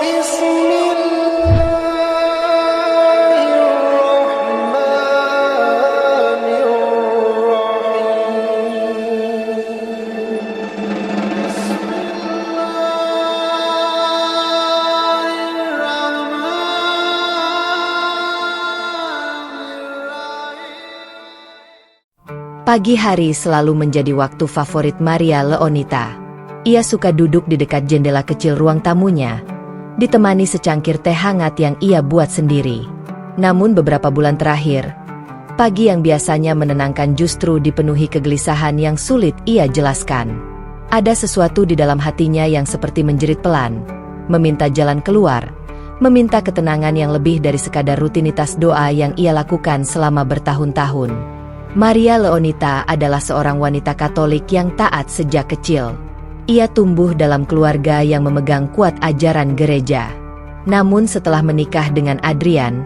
Pagi hari selalu menjadi waktu favorit Maria Leonita. Ia suka duduk di dekat jendela kecil ruang tamunya, ditemani secangkir teh hangat yang ia buat sendiri. Namun beberapa bulan terakhir, pagi yang biasanya menenangkan justru dipenuhi kegelisahan yang sulit ia jelaskan. Ada sesuatu di dalam hatinya yang seperti menjerit pelan, meminta jalan keluar, meminta ketenangan yang lebih dari sekadar rutinitas doa yang ia lakukan selama bertahun-tahun. Maria Leonita adalah seorang wanita Katolik yang taat sejak kecil. Ia tumbuh dalam keluarga yang memegang kuat ajaran gereja. Namun setelah menikah dengan Adrian,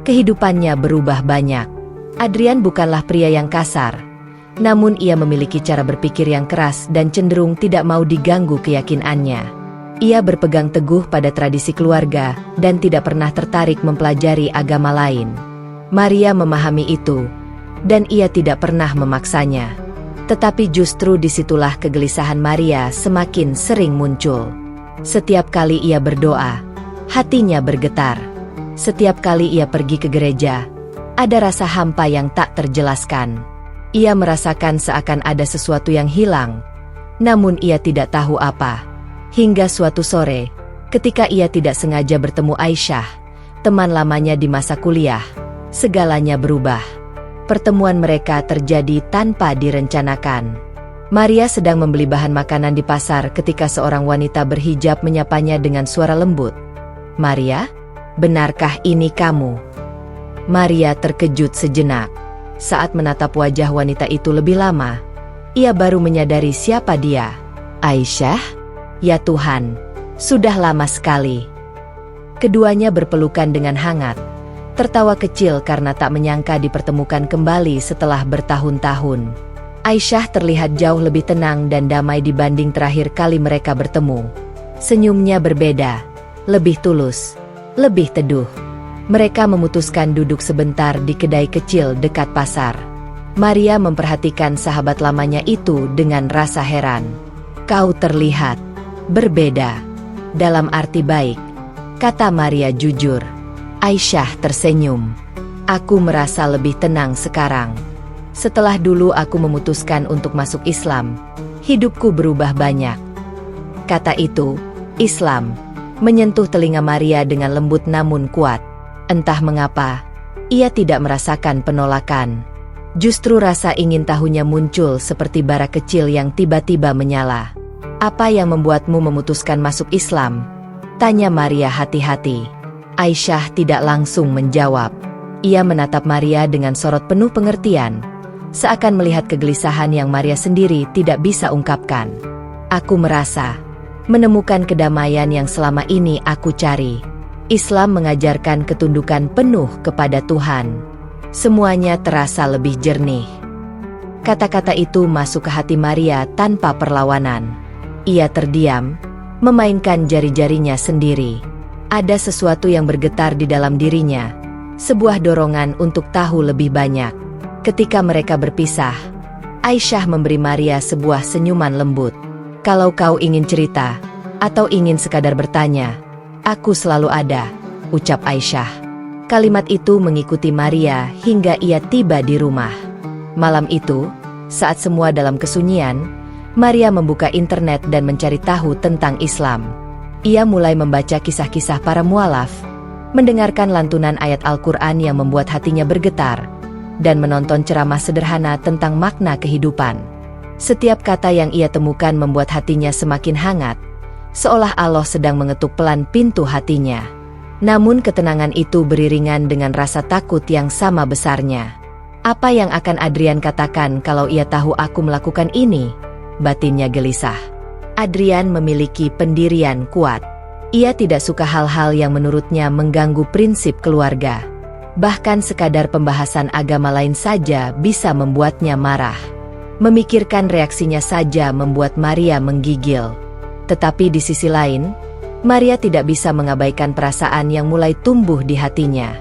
kehidupannya berubah banyak. Adrian bukanlah pria yang kasar, namun ia memiliki cara berpikir yang keras dan cenderung tidak mau diganggu keyakinannya. Ia berpegang teguh pada tradisi keluarga dan tidak pernah tertarik mempelajari agama lain. Maria memahami itu, dan ia tidak pernah memaksanya. Tetapi justru disitulah kegelisahan Maria semakin sering muncul. Setiap kali ia berdoa, hatinya bergetar. Setiap kali ia pergi ke gereja, ada rasa hampa yang tak terjelaskan. Ia merasakan seakan ada sesuatu yang hilang, namun ia tidak tahu apa. Hingga suatu sore, ketika ia tidak sengaja bertemu Aisyah, teman lamanya di masa kuliah, segalanya berubah. Pertemuan mereka terjadi tanpa direncanakan. Maria sedang membeli bahan makanan di pasar ketika seorang wanita berhijab menyapanya dengan suara lembut. "Maria, benarkah ini kamu?" Maria terkejut sejenak. Saat menatap wajah wanita itu lebih lama, ia baru menyadari siapa dia. "Aisyah? Ya Tuhan, sudah lama sekali." Keduanya berpelukan dengan hangat, tertawa kecil karena tak menyangka dipertemukan kembali setelah bertahun-tahun. Aisyah terlihat jauh lebih tenang dan damai dibanding terakhir kali mereka bertemu. Senyumnya berbeda, lebih tulus, lebih teduh. Mereka memutuskan duduk sebentar di kedai kecil dekat pasar. Maria memperhatikan sahabat lamanya itu dengan rasa heran. "Kau terlihat berbeda." "Dalam arti baik," kata Maria jujur. Aisyah tersenyum. "Aku merasa lebih tenang sekarang. Setelah dulu aku memutuskan untuk masuk Islam, hidupku berubah banyak." Kata itu, Islam, menyentuh telinga Maria dengan lembut namun kuat. Entah mengapa, ia tidak merasakan penolakan. Justru rasa ingin tahunya muncul seperti bara kecil yang tiba-tiba menyala. "Apa yang membuatmu memutuskan masuk Islam?" tanya Maria hati-hati. Aisyah tidak langsung menjawab. Ia menatap Maria dengan sorot penuh pengertian, seakan melihat kegelisahan yang Maria sendiri tidak bisa ungkapkan. "Aku merasa menemukan kedamaian yang selama ini aku cari. Islam mengajarkan ketundukan penuh kepada Tuhan. Semuanya terasa lebih jernih." Kata-kata itu masuk ke hati Maria tanpa perlawanan. Ia terdiam, memainkan jari-jarinya sendiri. Ada sesuatu yang bergetar di dalam dirinya, sebuah dorongan untuk tahu lebih banyak. Ketika mereka berpisah, Aisyah memberi Maria sebuah senyuman lembut. "Kalau kau ingin cerita, atau ingin sekadar bertanya, aku selalu ada," ucap Aisyah. Kalimat itu mengikuti Maria hingga ia tiba di rumah. Malam itu, saat semua dalam kesunyian, Maria membuka internet dan mencari tahu tentang Islam. Ia mulai membaca kisah-kisah para mualaf, mendengarkan lantunan ayat Al-Quran yang membuat hatinya bergetar, dan menonton ceramah sederhana tentang makna kehidupan. Setiap kata yang ia temukan membuat hatinya semakin hangat, seolah Allah sedang mengetuk pelan pintu hatinya. Namun ketenangan itu beriringan dengan rasa takut yang sama besarnya. "Apa yang akan Adrian katakan kalau ia tahu aku melakukan ini?" batinnya gelisah. Adrian memiliki pendirian kuat. Ia tidak suka hal-hal yang menurutnya mengganggu prinsip keluarga. Bahkan sekadar pembahasan agama lain saja bisa membuatnya marah. Memikirkan reaksinya saja membuat Maria menggigil. Tetapi di sisi lain, Maria tidak bisa mengabaikan perasaan yang mulai tumbuh di hatinya.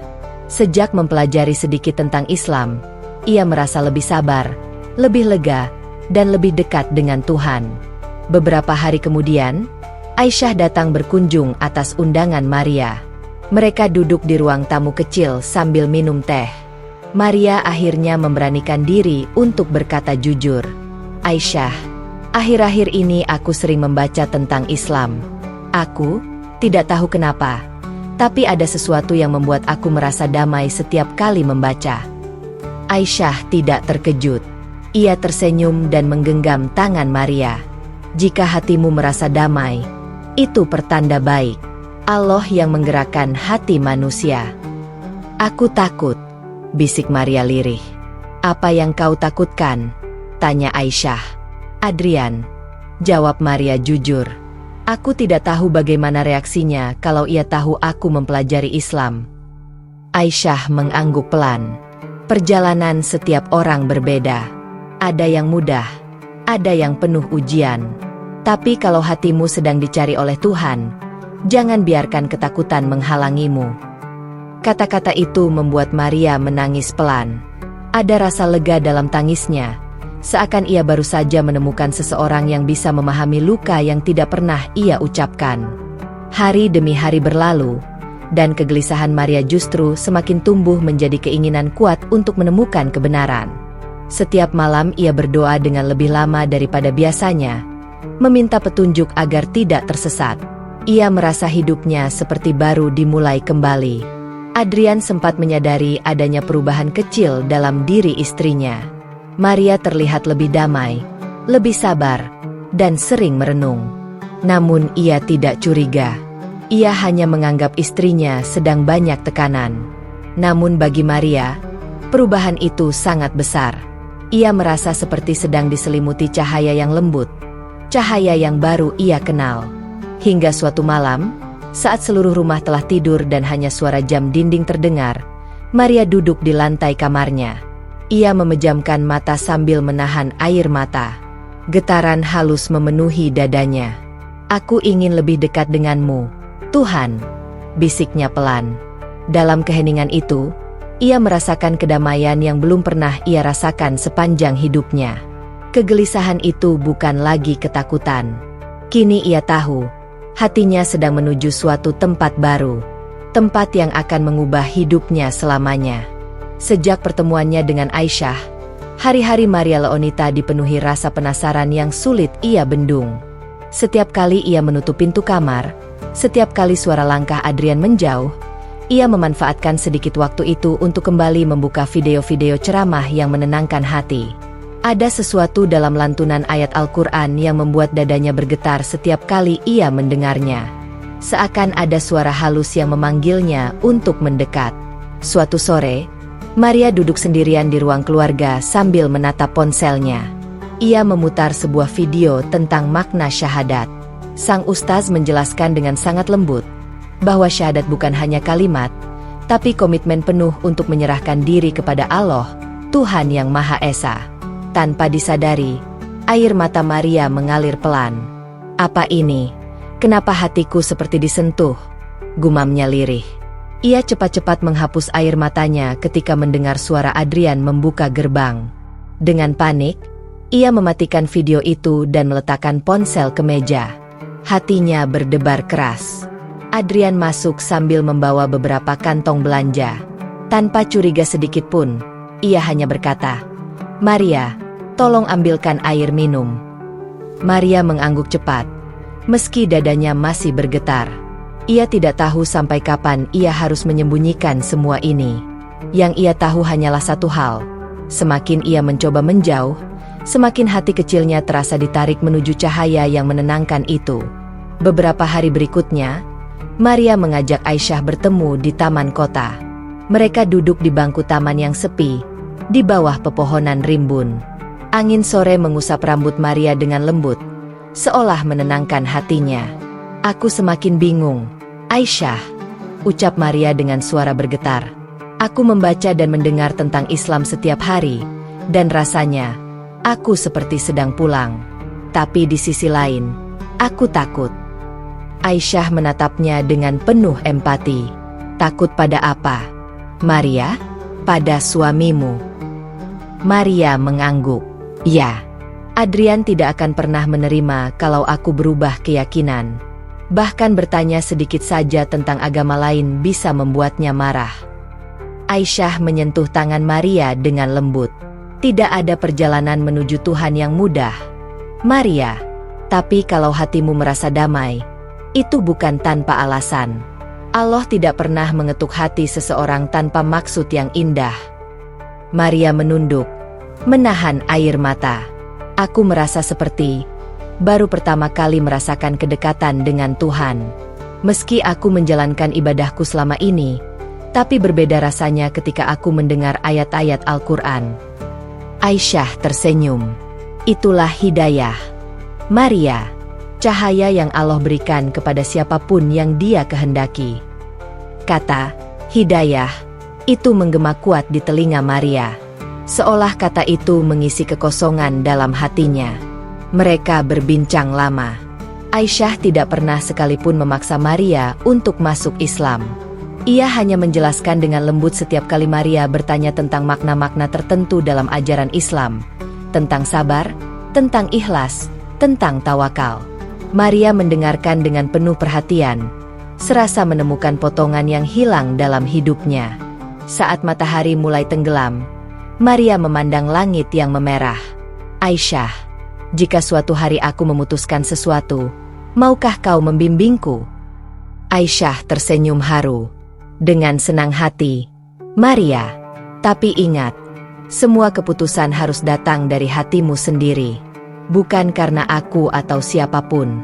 Sejak mempelajari sedikit tentang Islam, ia merasa lebih sabar, lebih lega, dan lebih dekat dengan Tuhan. Beberapa hari kemudian, Aisyah datang berkunjung atas undangan Maria. Mereka duduk di ruang tamu kecil sambil minum teh. Maria akhirnya memberanikan diri untuk berkata jujur. "Aisyah, akhir-akhir ini aku sering membaca tentang Islam. Aku tidak tahu kenapa, tapi ada sesuatu yang membuat aku merasa damai setiap kali membaca." Aisyah tidak terkejut. Ia tersenyum dan menggenggam tangan Maria. "Jika hatimu merasa damai, itu pertanda baik. Allah yang menggerakkan hati manusia." "Aku takut," bisik Maria lirih. "Apa yang kau takutkan?" tanya Aisyah. "Adrian," jawab Maria jujur. "Aku tidak tahu bagaimana reaksinya kalau ia tahu aku mempelajari Islam." Aisyah mengangguk pelan. Perjalanan setiap orang berbeda. Ada yang mudah, ada yang penuh ujian. Tapi kalau hatimu sedang dicari oleh Tuhan, jangan biarkan ketakutan menghalangimu. Kata-kata itu membuat Maria menangis pelan. Ada rasa lega dalam tangisnya, seakan ia baru saja menemukan seseorang yang bisa memahami luka yang tidak pernah ia ucapkan. Hari demi hari berlalu, dan kegelisahan Maria justru semakin tumbuh menjadi keinginan kuat untuk menemukan kebenaran. Setiap malam ia berdoa dengan lebih lama daripada biasanya, meminta petunjuk agar tidak tersesat. Ia merasa hidupnya seperti baru dimulai kembali. Adrian sempat menyadari adanya perubahan kecil dalam diri istrinya. Maria terlihat lebih damai, lebih sabar, dan sering merenung. Namun ia tidak curiga. Ia hanya menganggap istrinya sedang banyak tekanan. Namun bagi Maria, perubahan itu sangat besar. Ia merasa seperti sedang diselimuti cahaya yang lembut, cahaya yang baru ia kenal. Hingga suatu malam, saat seluruh rumah telah tidur dan hanya suara jam dinding terdengar, Maria duduk di lantai kamarnya. Ia memejamkan mata sambil menahan air mata. Getaran halus memenuhi dadanya. "Aku ingin lebih dekat denganmu, Tuhan," bisiknya pelan. Dalam keheningan itu, ia merasakan kedamaian yang belum pernah ia rasakan sepanjang hidupnya. Kegelisahan itu bukan lagi ketakutan. Kini ia tahu, hatinya sedang menuju suatu tempat baru. Tempat yang akan mengubah hidupnya selamanya. Sejak pertemuannya dengan Aisyah, hari-hari Maria Leonita dipenuhi rasa penasaran yang sulit ia bendung. Setiap kali ia menutup pintu kamar, setiap kali suara langkah Adrian menjauh, ia memanfaatkan sedikit waktu itu untuk kembali membuka video-video ceramah yang menenangkan hati. Ada sesuatu dalam lantunan ayat Al-Quran yang membuat dadanya bergetar setiap kali ia mendengarnya. Seakan ada suara halus yang memanggilnya untuk mendekat. Suatu sore, Maria duduk sendirian di ruang keluarga sambil menatap ponselnya. Ia memutar sebuah video tentang makna syahadat. Sang ustaz menjelaskan dengan sangat lembut bahwa syahadat bukan hanya kalimat, tapi komitmen penuh untuk menyerahkan diri kepada Allah, Tuhan yang Maha Esa. Tanpa disadari, air mata Maria mengalir pelan. "Apa ini? Kenapa hatiku seperti disentuh?" gumamnya lirih. Ia cepat-cepat menghapus air matanya ketika mendengar suara Adrian membuka gerbang. Dengan panik, ia mematikan video itu dan meletakkan ponsel ke meja. Hatinya berdebar keras. Adrian masuk sambil membawa beberapa kantong belanja. Tanpa curiga sedikit pun, ia hanya berkata, "Maria, tolong ambilkan air minum." Maria mengangguk cepat, meski dadanya masih bergetar. Ia tidak tahu sampai kapan ia harus menyembunyikan semua ini. Yang ia tahu hanyalah satu hal, semakin ia mencoba menjauh, semakin hati kecilnya terasa ditarik menuju cahaya yang menenangkan itu. Beberapa hari berikutnya, Maria mengajak Aisyah bertemu di taman kota. Mereka duduk di bangku taman yang sepi, di bawah pepohonan rimbun. Angin sore mengusap rambut Maria dengan lembut, seolah menenangkan hatinya. "Aku semakin bingung, Aisyah," ucap Maria dengan suara bergetar. "Aku membaca dan mendengar tentang Islam setiap hari, dan rasanya, aku seperti sedang pulang. Tapi di sisi lain, aku takut." Aisyah menatapnya dengan penuh empati. Takut pada apa? Maria? Pada suamimu. Maria mengangguk. Ya. Adrian tidak akan pernah menerima kalau aku berubah keyakinan. Bahkan bertanya sedikit saja tentang agama lain bisa membuatnya marah. Aisyah menyentuh tangan Maria dengan lembut. Tidak ada perjalanan menuju Tuhan yang mudah, Maria. Tapi kalau hatimu merasa damai, itu bukan tanpa alasan. Allah tidak pernah mengetuk hati seseorang tanpa maksud yang indah. Maria menunduk, menahan air mata. Aku merasa seperti baru pertama kali merasakan kedekatan dengan Tuhan. Meski aku menjalankan ibadahku selama ini, tapi berbeda rasanya ketika aku mendengar ayat-ayat Al-Quran. Aisyah tersenyum. Itulah hidayah, Maria. Cahaya yang Allah berikan kepada siapapun yang Dia kehendaki. Kata hidayah itu menggema kuat di telinga Maria, seolah kata itu mengisi kekosongan dalam hatinya. Mereka berbincang lama. Aisyah tidak pernah sekalipun memaksa Maria untuk masuk Islam. Ia hanya menjelaskan dengan lembut setiap kali Maria bertanya tentang makna-makna tertentu dalam ajaran Islam, tentang sabar, tentang ikhlas, tentang tawakal. Maria mendengarkan dengan penuh perhatian, serasa menemukan potongan yang hilang dalam hidupnya. Saat matahari mulai tenggelam, Maria memandang langit yang memerah. Aisyah, jika suatu hari aku memutuskan sesuatu, maukah kau membimbingku? Aisyah tersenyum haru. Dengan senang hati, Maria. Tapi ingat, semua keputusan harus datang dari hatimu sendiri. Bukan karena aku atau siapapun.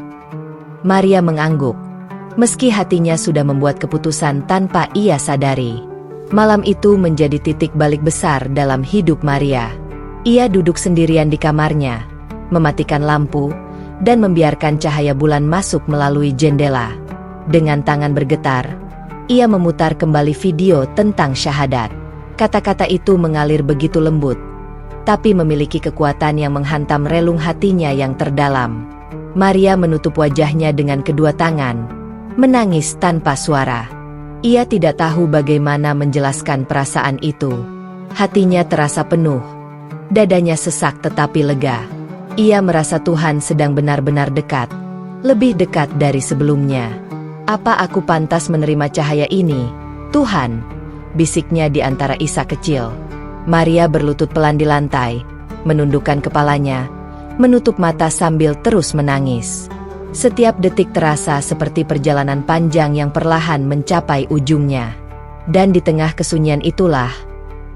Maria mengangguk. Meski hatinya sudah membuat keputusan tanpa ia sadari. Malam itu menjadi titik balik besar dalam hidup Maria. Ia duduk sendirian di kamarnya, mematikan lampu, dan membiarkan cahaya bulan masuk melalui jendela. Dengan tangan bergetar, ia memutar kembali video tentang syahadat. Kata-kata itu mengalir begitu lembut, tapi memiliki kekuatan yang menghantam relung hatinya yang terdalam. Maria menutup wajahnya dengan kedua tangan, menangis tanpa suara. Ia tidak tahu bagaimana menjelaskan perasaan itu. Hatinya terasa penuh, dadanya sesak tetapi lega. Ia merasa Tuhan sedang benar-benar dekat, lebih dekat dari sebelumnya. Apa aku pantas menerima cahaya ini, Tuhan? Bisiknya di antara isak kecil. Maria berlutut pelan di lantai, menundukkan kepalanya, menutup mata sambil terus menangis. Setiap detik terasa seperti perjalanan panjang yang perlahan mencapai ujungnya. Dan di tengah kesunyian itulah,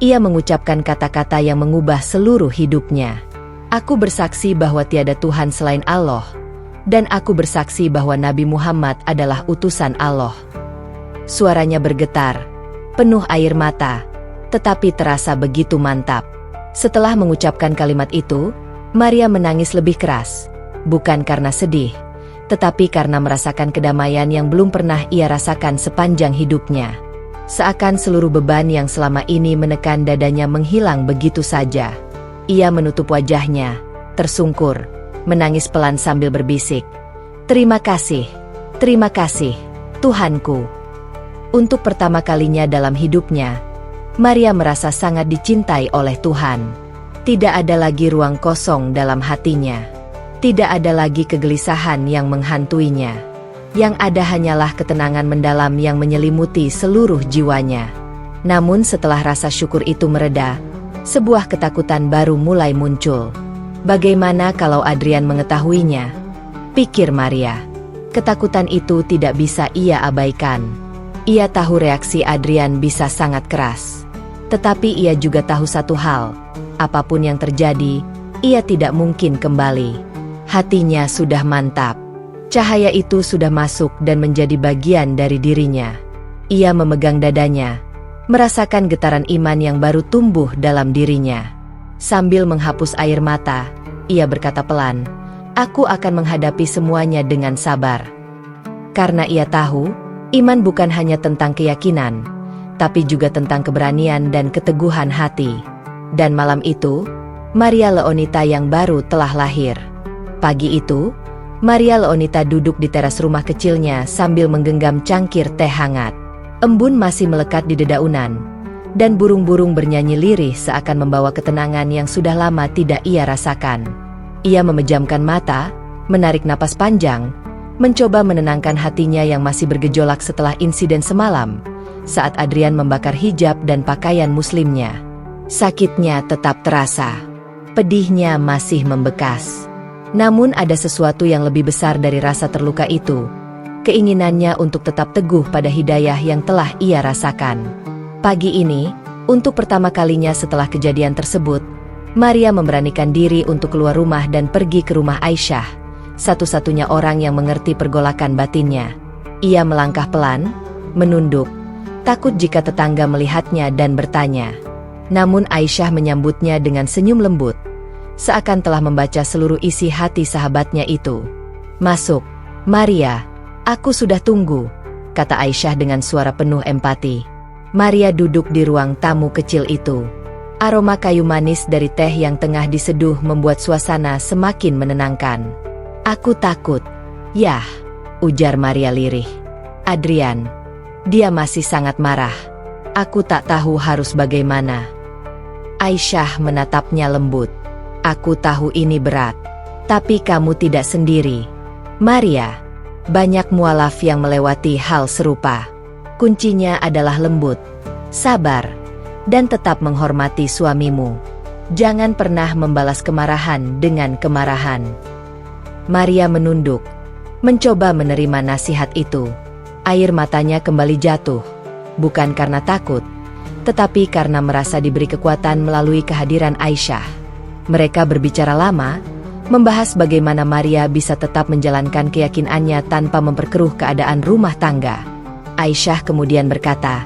ia mengucapkan kata-kata yang mengubah seluruh hidupnya. Aku bersaksi bahwa tiada Tuhan selain Allah, dan aku bersaksi bahwa Nabi Muhammad adalah utusan Allah. Suaranya bergetar, penuh air mata, tetapi terasa begitu mantap. Setelah mengucapkan kalimat itu, Maria menangis lebih keras, bukan karena sedih, tetapi karena merasakan kedamaian yang belum pernah ia rasakan sepanjang hidupnya. Seakan seluruh beban yang selama ini menekan dadanya menghilang begitu saja. Ia menutup wajahnya, tersungkur, menangis pelan sambil berbisik, terima kasih, Tuhanku." Untuk pertama kalinya dalam hidupnya, Maria merasa sangat dicintai oleh Tuhan. Tidak ada lagi ruang kosong dalam hatinya. Tidak ada lagi kegelisahan yang menghantuinya. Yang ada hanyalah ketenangan mendalam yang menyelimuti seluruh jiwanya. Namun setelah rasa syukur itu mereda, sebuah ketakutan baru mulai muncul. Bagaimana kalau Adrian mengetahuinya? Pikir Maria. Ketakutan itu tidak bisa ia abaikan. Ia tahu reaksi Adrian bisa sangat keras. Tetapi ia juga tahu satu hal, apapun yang terjadi, ia tidak mungkin kembali. Hatinya sudah mantap. Cahaya itu sudah masuk dan menjadi bagian dari dirinya. Ia memegang dadanya, merasakan getaran iman yang baru tumbuh dalam dirinya. Sambil menghapus air mata, ia berkata pelan, "Aku akan menghadapi semuanya dengan sabar." Karena ia tahu, iman bukan hanya tentang keyakinan, tapi juga tentang keberanian dan keteguhan hati. Dan malam itu, Maria Leonita yang baru telah lahir. Pagi itu, Maria Leonita duduk di teras rumah kecilnya sambil menggenggam cangkir teh hangat. Embun masih melekat di dedaunan, dan burung-burung bernyanyi lirih seakan membawa ketenangan yang sudah lama tidak ia rasakan. Ia memejamkan mata, menarik napas panjang, mencoba menenangkan hatinya yang masih bergejolak setelah insiden semalam, saat Adrian membakar hijab dan pakaian muslimnya. Sakitnya tetap terasa. Pedihnya masih membekas. Namun ada sesuatu yang lebih besar dari rasa terluka itu. Keinginannya untuk tetap teguh pada hidayah yang telah ia rasakan. Pagi ini, untuk pertama kalinya setelah kejadian tersebut, Maria memberanikan diri untuk keluar rumah dan pergi ke rumah Aisyah, satu-satunya orang yang mengerti pergolakan batinnya. Ia melangkah pelan, menunduk, takut jika tetangga melihatnya dan bertanya. Namun Aisyah menyambutnya dengan senyum lembut, seakan telah membaca seluruh isi hati sahabatnya itu. "Masuk, Maria, aku sudah tunggu," kata Aisyah dengan suara penuh empati. Maria duduk di ruang tamu kecil itu. Aroma kayu manis dari teh yang tengah diseduh membuat suasana semakin menenangkan. "Aku takut." "Yah," ujar Maria lirih. "Adrian, dia masih sangat marah. Aku tak tahu harus bagaimana." Aisyah menatapnya lembut. "Aku tahu ini berat, tapi kamu tidak sendiri, Maria. Banyak mualaf yang melewati hal serupa. Kuncinya adalah lembut, sabar, dan tetap menghormati suamimu. Jangan pernah membalas kemarahan dengan kemarahan." Maria menunduk, mencoba menerima nasihat itu. Air matanya kembali jatuh, bukan karena takut, tetapi karena merasa diberi kekuatan melalui kehadiran Aisyah. Mereka berbicara lama, membahas bagaimana Maria bisa tetap menjalankan keyakinannya tanpa memperkeruh keadaan rumah tangga. Aisyah kemudian berkata,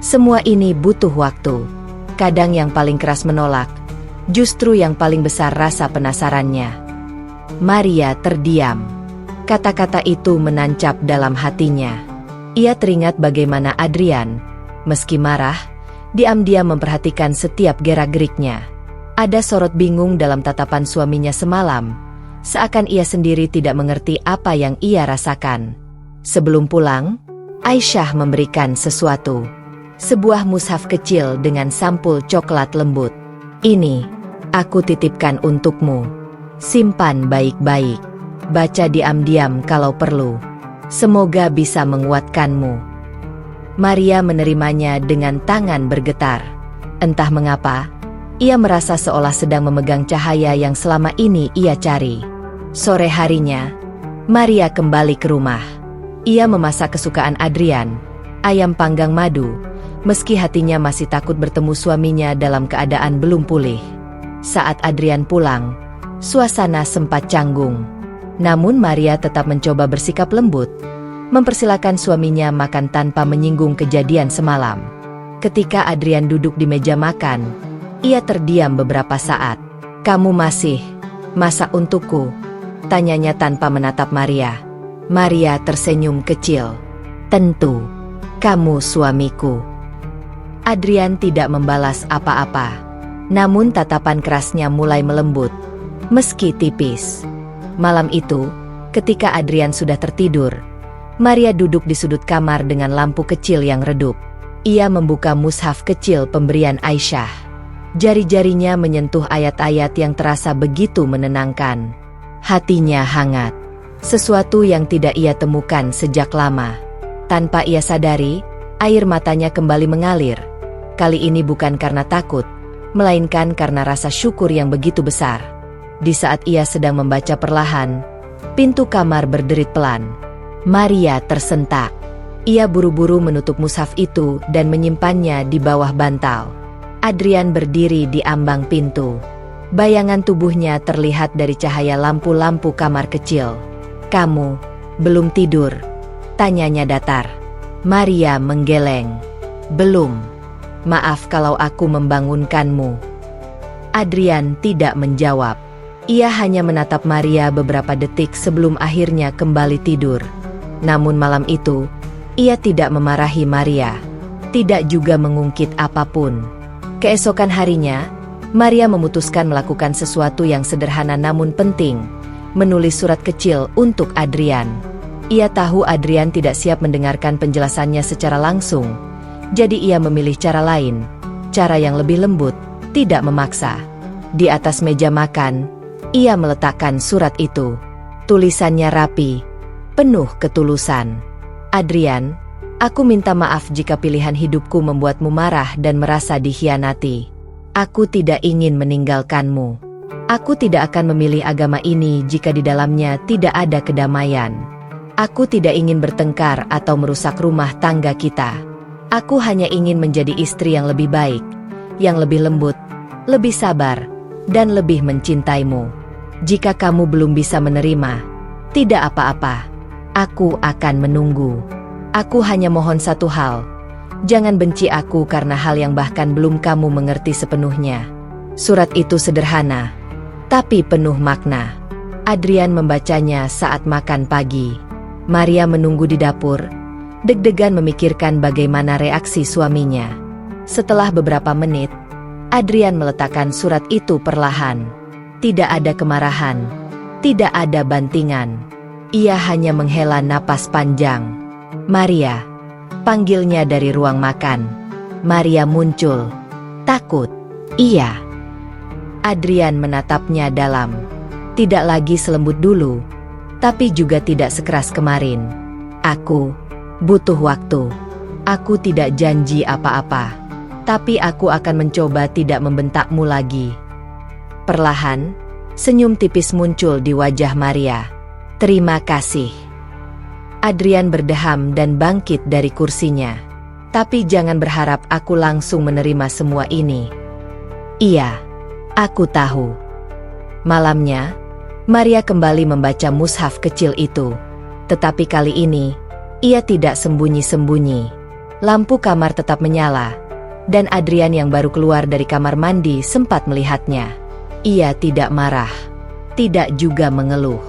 "Semua ini butuh waktu. Kadang yang paling keras menolak, justru yang paling besar rasa penasarannya." Maria terdiam. Kata-kata itu menancap dalam hatinya. Ia teringat bagaimana Adrian, meski marah, diam-diam memperhatikan setiap gerak-geriknya. Ada sorot bingung dalam tatapan suaminya semalam, seakan ia sendiri tidak mengerti apa yang ia rasakan. Sebelum pulang, Aisyah memberikan sesuatu. Sebuah mushaf kecil dengan sampul coklat lembut. "Ini, aku titipkan untukmu. Simpan baik-baik. Baca diam-diam kalau perlu. Semoga bisa menguatkanmu." Maria menerimanya dengan tangan bergetar. Entah mengapa, ia merasa seolah sedang memegang cahaya yang selama ini ia cari. Sore harinya, Maria kembali ke rumah. Ia memasak kesukaan Adrian, ayam panggang madu, meski hatinya masih takut bertemu suaminya dalam keadaan belum pulih. Saat Adrian pulang, suasana sempat canggung. Namun Maria tetap mencoba bersikap lembut, mempersilakan suaminya makan tanpa menyinggung kejadian semalam. Ketika Adrian duduk di meja makan, ia terdiam beberapa saat. "Kamu masih masak untukku?" tanyanya tanpa menatap Maria. Maria tersenyum kecil. "Tentu, kamu suamiku." Adrian tidak membalas apa-apa. Namun tatapan kerasnya mulai melembut, meski tipis. Malam itu, ketika Adrian sudah tertidur, Maria duduk di sudut kamar dengan lampu kecil yang redup. Ia membuka mushaf kecil pemberian Aisyah. Jari-jarinya menyentuh ayat-ayat yang terasa begitu menenangkan. Hatinya hangat. Sesuatu yang tidak ia temukan sejak lama. Tanpa ia sadari, air matanya kembali mengalir. Kali ini bukan karena takut, melainkan karena rasa syukur yang begitu besar. Di saat ia sedang membaca perlahan, pintu kamar berderit pelan. Maria tersentak. Ia buru-buru menutup mushaf itu dan menyimpannya di bawah bantal. Adrian berdiri di ambang pintu. Bayangan tubuhnya terlihat dari cahaya lampu-lampu kamar kecil. "Kamu belum tidur?" tanyanya datar. Maria menggeleng. "Belum. Maaf kalau aku membangunkanmu." Adrian tidak menjawab. Ia hanya menatap Maria beberapa detik sebelum akhirnya kembali tidur. Namun malam itu, ia tidak memarahi Maria, tidak juga mengungkit apapun. Keesokan harinya, Maria memutuskan melakukan sesuatu yang sederhana namun penting, menulis surat kecil untuk Adrian. Ia tahu Adrian tidak siap mendengarkan penjelasannya secara langsung, jadi ia memilih cara lain, cara yang lebih lembut, tidak memaksa. Di atas meja makan, ia meletakkan surat itu. Tulisannya rapi, penuh ketulusan. Adrian, aku minta maaf jika pilihan hidupku membuatmu marah dan merasa dikhianati. Aku tidak ingin meninggalkanmu. Aku tidak akan memilih agama ini jika di dalamnya tidak ada kedamaian. Aku tidak ingin bertengkar atau merusak rumah tangga kita. Aku hanya ingin menjadi istri yang lebih baik, yang lebih lembut, lebih sabar, dan lebih mencintaimu. Jika kamu belum bisa menerima, tidak apa-apa. Aku akan menunggu. Aku hanya mohon satu hal. Jangan benci aku karena hal yang bahkan belum kamu mengerti sepenuhnya. Surat itu sederhana, tapi penuh makna. Adrian membacanya saat makan pagi. Maria menunggu di dapur, deg-degan memikirkan bagaimana reaksi suaminya. Setelah beberapa menit, Adrian meletakkan surat itu perlahan. Tidak ada kemarahan, tidak ada bantingan. Ia hanya menghela napas panjang. Maria, panggilnya dari ruang makan. Maria muncul. Takut. Iya. Adrian menatapnya dalam. Tidak lagi selembut dulu, tapi juga tidak sekeras kemarin. Aku butuh waktu. Aku tidak janji apa-apa, tapi aku akan mencoba tidak membentakmu lagi. Perlahan, senyum tipis muncul di wajah Maria. Terima kasih. Adrian berdeham dan bangkit dari kursinya. Tapi jangan berharap aku langsung menerima semua ini. Iya, aku tahu. Malamnya, Maria kembali membaca mushaf kecil itu. Tetapi kali ini, ia tidak sembunyi-sembunyi. Lampu kamar tetap menyala, dan Adrian yang baru keluar dari kamar mandi sempat melihatnya. Ia tidak marah, tidak juga mengeluh.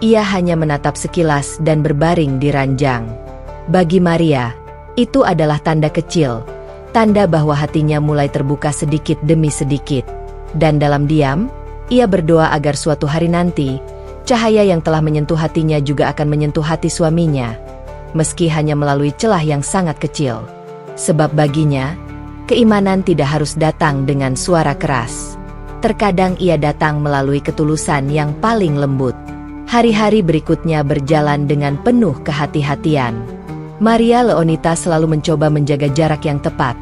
Ia hanya menatap sekilas dan berbaring di ranjang. Bagi Maria, itu adalah tanda kecil, tanda bahwa hatinya mulai terbuka sedikit demi sedikit. Dan dalam diam, ia berdoa agar suatu hari nanti, cahaya yang telah menyentuh hatinya juga akan menyentuh hati suaminya, meski hanya melalui celah yang sangat kecil. Sebab baginya, keimanan tidak harus datang dengan suara keras. Terkadang ia datang melalui ketulusan yang paling lembut. Hari-hari berikutnya berjalan dengan penuh kehati-hatian. Maria Leonita selalu mencoba menjaga jarak yang tepat.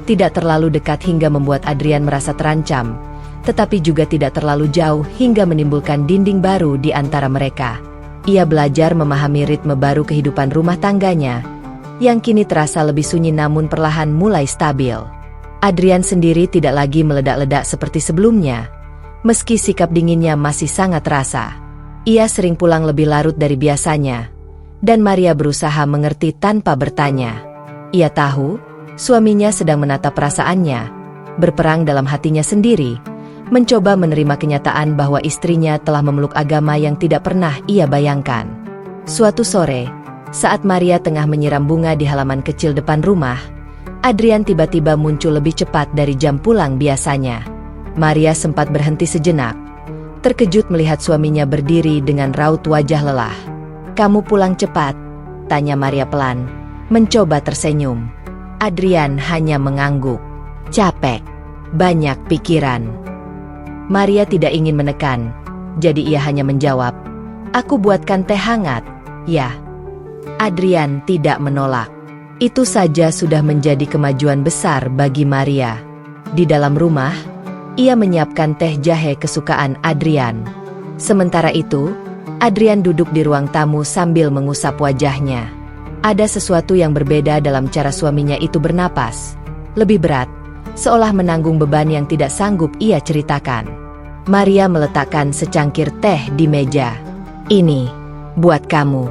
Tidak terlalu dekat hingga membuat Adrian merasa terancam, tetapi juga tidak terlalu jauh hingga menimbulkan dinding baru di antara mereka. Ia belajar memahami ritme baru kehidupan rumah tangganya, yang kini terasa lebih sunyi namun perlahan mulai stabil. Adrian sendiri tidak lagi meledak-ledak seperti sebelumnya, meski sikap dinginnya masih sangat terasa. Ia sering pulang lebih larut dari biasanya, dan Maria berusaha mengerti tanpa bertanya. Ia tahu, suaminya sedang menatap perasaannya, berperang dalam hatinya sendiri, mencoba menerima kenyataan bahwa istrinya telah memeluk agama yang tidak pernah ia bayangkan. Suatu sore, saat Maria tengah menyiram bunga di halaman kecil depan rumah, Adrian tiba-tiba muncul lebih cepat dari jam pulang biasanya. Maria sempat berhenti sejenak, terkejut melihat suaminya berdiri dengan raut wajah lelah. "Kamu pulang cepat?" tanya Maria pelan, mencoba tersenyum. Adrian hanya mengangguk. "Capek, banyak pikiran." Maria tidak ingin menekan, jadi ia hanya menjawab, "Aku buatkan teh hangat, ya." Adrian tidak menolak. Itu saja sudah menjadi kemajuan besar bagi Maria. Di dalam rumah, ia menyiapkan teh jahe kesukaan Adrian. Sementara itu, Adrian duduk di ruang tamu sambil mengusap wajahnya. Ada sesuatu yang berbeda dalam cara suaminya itu bernapas. Lebih berat, seolah menanggung beban yang tidak sanggup ia ceritakan. Maria meletakkan secangkir teh di meja. "Ini, buat kamu."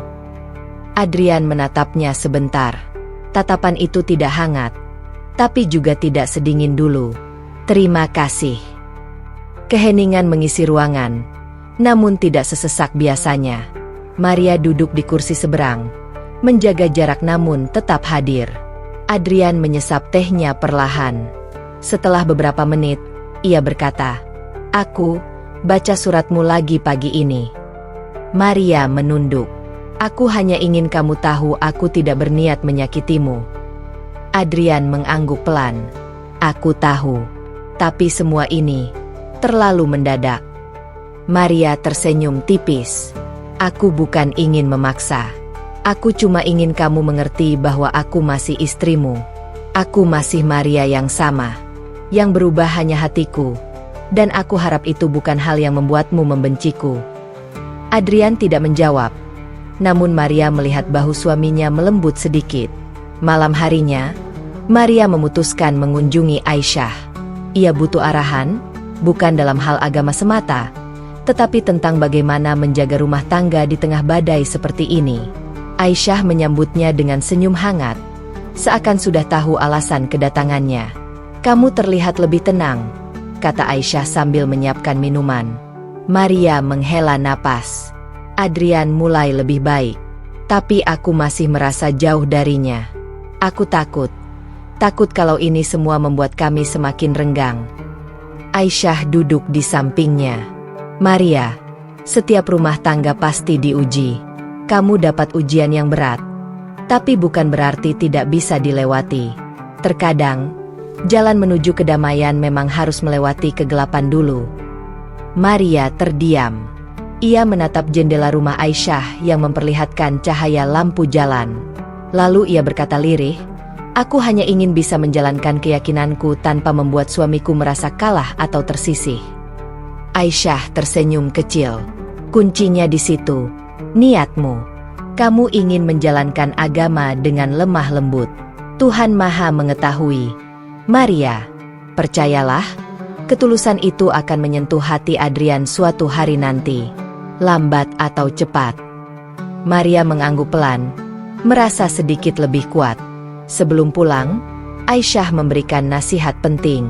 Adrian menatapnya sebentar. Tatapan itu tidak hangat, tapi juga tidak sedingin dulu. "Terima kasih." Keheningan mengisi ruangan, namun tidak sesesak biasanya. Maria duduk di kursi seberang, menjaga jarak namun tetap hadir. Adrian menyesap tehnya perlahan. Setelah beberapa menit, ia berkata, "Aku baca suratmu lagi pagi ini. Maria menunduk. Aku hanya ingin kamu tahu aku tidak berniat menyakitimu. Adrian mengangguk pelan. Aku tahu. Tapi semua ini terlalu mendadak. Maria tersenyum tipis. Aku bukan ingin memaksa. Aku cuma ingin kamu mengerti bahwa aku masih istrimu. Aku masih Maria yang sama. Yang berubah hanya hatiku. Dan aku harap itu bukan hal yang membuatmu membenciku. Adrian tidak menjawab. Namun Maria melihat bahu suaminya melembut sedikit. Malam harinya, Maria memutuskan mengunjungi Aisyah. Ia butuh arahan, bukan dalam hal agama semata, tetapi tentang bagaimana menjaga rumah tangga di tengah badai seperti ini. Aisyah menyambutnya dengan senyum hangat, seakan sudah tahu alasan kedatangannya. Kamu terlihat lebih tenang, kata Aisyah sambil menyiapkan minuman. Maria menghela napas. Adrian mulai lebih baik, tapi aku masih merasa jauh darinya. Aku takut kalau ini semua membuat kami semakin renggang. Aisyah duduk di sampingnya. Maria, setiap rumah tangga pasti diuji. Kamu dapat ujian yang berat, tapi bukan berarti tidak bisa dilewati. Terkadang, jalan menuju kedamaian memang harus melewati kegelapan dulu. Maria terdiam. Ia menatap jendela rumah Aisyah yang memperlihatkan cahaya lampu jalan. Lalu ia berkata lirih, aku hanya ingin bisa menjalankan keyakinanku tanpa membuat suamiku merasa kalah atau tersisih. Aisyah tersenyum kecil. Kuncinya di situ. Niatmu. Kamu ingin menjalankan agama dengan lemah lembut. Tuhan Maha mengetahui. Maria, percayalah, ketulusan itu akan menyentuh hati Adrian suatu hari nanti. Lambat atau cepat. Maria mengangguk pelan, merasa sedikit lebih kuat. Sebelum pulang, Aisyah memberikan nasihat penting.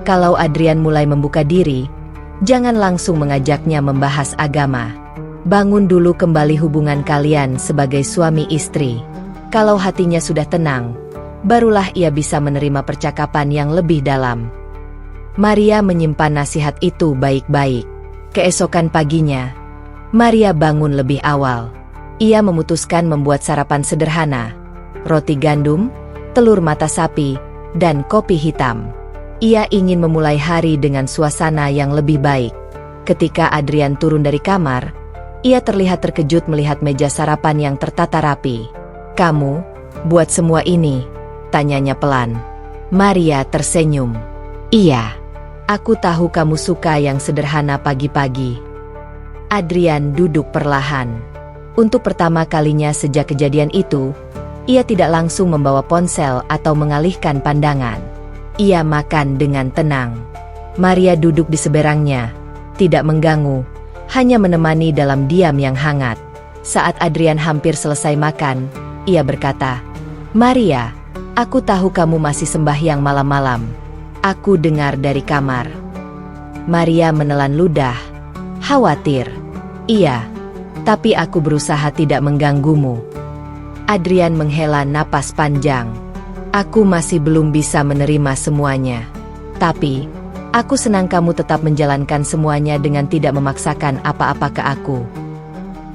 Kalau Adrian mulai membuka diri, jangan langsung mengajaknya membahas agama. Bangun dulu kembali hubungan kalian sebagai suami istri. Kalau hatinya sudah tenang, barulah ia bisa menerima percakapan yang lebih dalam. Maria menyimpan nasihat itu baik-baik. Keesokan paginya, Maria bangun lebih awal. Ia memutuskan membuat sarapan sederhana. Roti gandum, telur mata sapi, dan kopi hitam. Ia ingin memulai hari dengan suasana yang lebih baik. Ketika Adrian turun dari kamar, ia terlihat terkejut melihat meja sarapan yang tertata rapi. Kamu buat semua ini? Tanyanya pelan. Maria tersenyum. Iya, aku tahu kamu suka yang sederhana pagi-pagi. Adrian duduk perlahan. Untuk pertama kalinya sejak kejadian itu, ia tidak langsung membawa ponsel atau mengalihkan pandangan. Ia makan dengan tenang. Maria duduk di seberangnya, tidak mengganggu, hanya menemani dalam diam yang hangat. Saat Adrian hampir selesai makan, ia berkata, Maria, aku tahu kamu masih sembahyang malam-malam. Aku dengar dari kamar. Maria menelan ludah, khawatir. Iya, tapi aku berusaha tidak mengganggumu. Adrian menghela napas panjang. Aku masih belum bisa menerima semuanya. Tapi, aku senang kamu tetap menjalankan semuanya dengan tidak memaksakan apa-apa ke aku.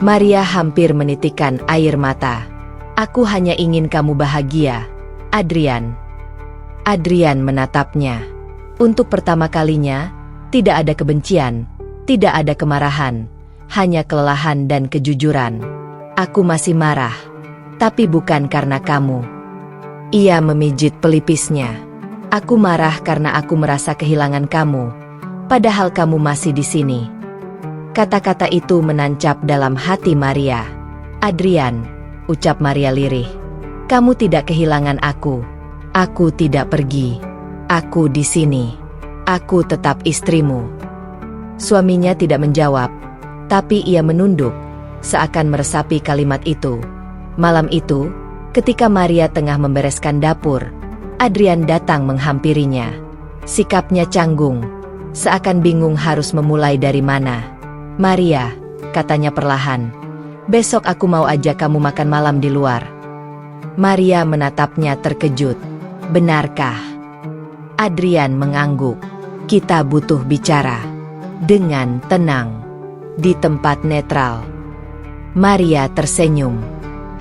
Maria hampir menitikkan air mata. Aku hanya ingin kamu bahagia, Adrian. Adrian menatapnya. Untuk pertama kalinya, tidak ada kebencian, tidak ada kemarahan. Hanya kelelahan dan kejujuran. Aku masih marah, tapi bukan karena kamu. Ia memijit pelipisnya. Aku marah karena aku merasa kehilangan kamu, padahal kamu masih di sini. Kata-kata itu menancap dalam hati Maria. Adrian, ucap Maria lirih. Kamu tidak kehilangan aku. Aku tidak pergi. Aku di sini. Aku tetap istrimu. Suaminya tidak menjawab. Tapi ia menunduk, seakan meresapi kalimat itu. Malam itu, ketika Maria tengah membereskan dapur, Adrian datang menghampirinya. Sikapnya canggung, seakan bingung harus memulai dari mana. Maria, katanya perlahan, besok aku mau ajak kamu makan malam di luar. Maria menatapnya terkejut. Benarkah? Adrian mengangguk. Kita butuh bicara. Dengan tenang. Di tempat netral. Maria tersenyum.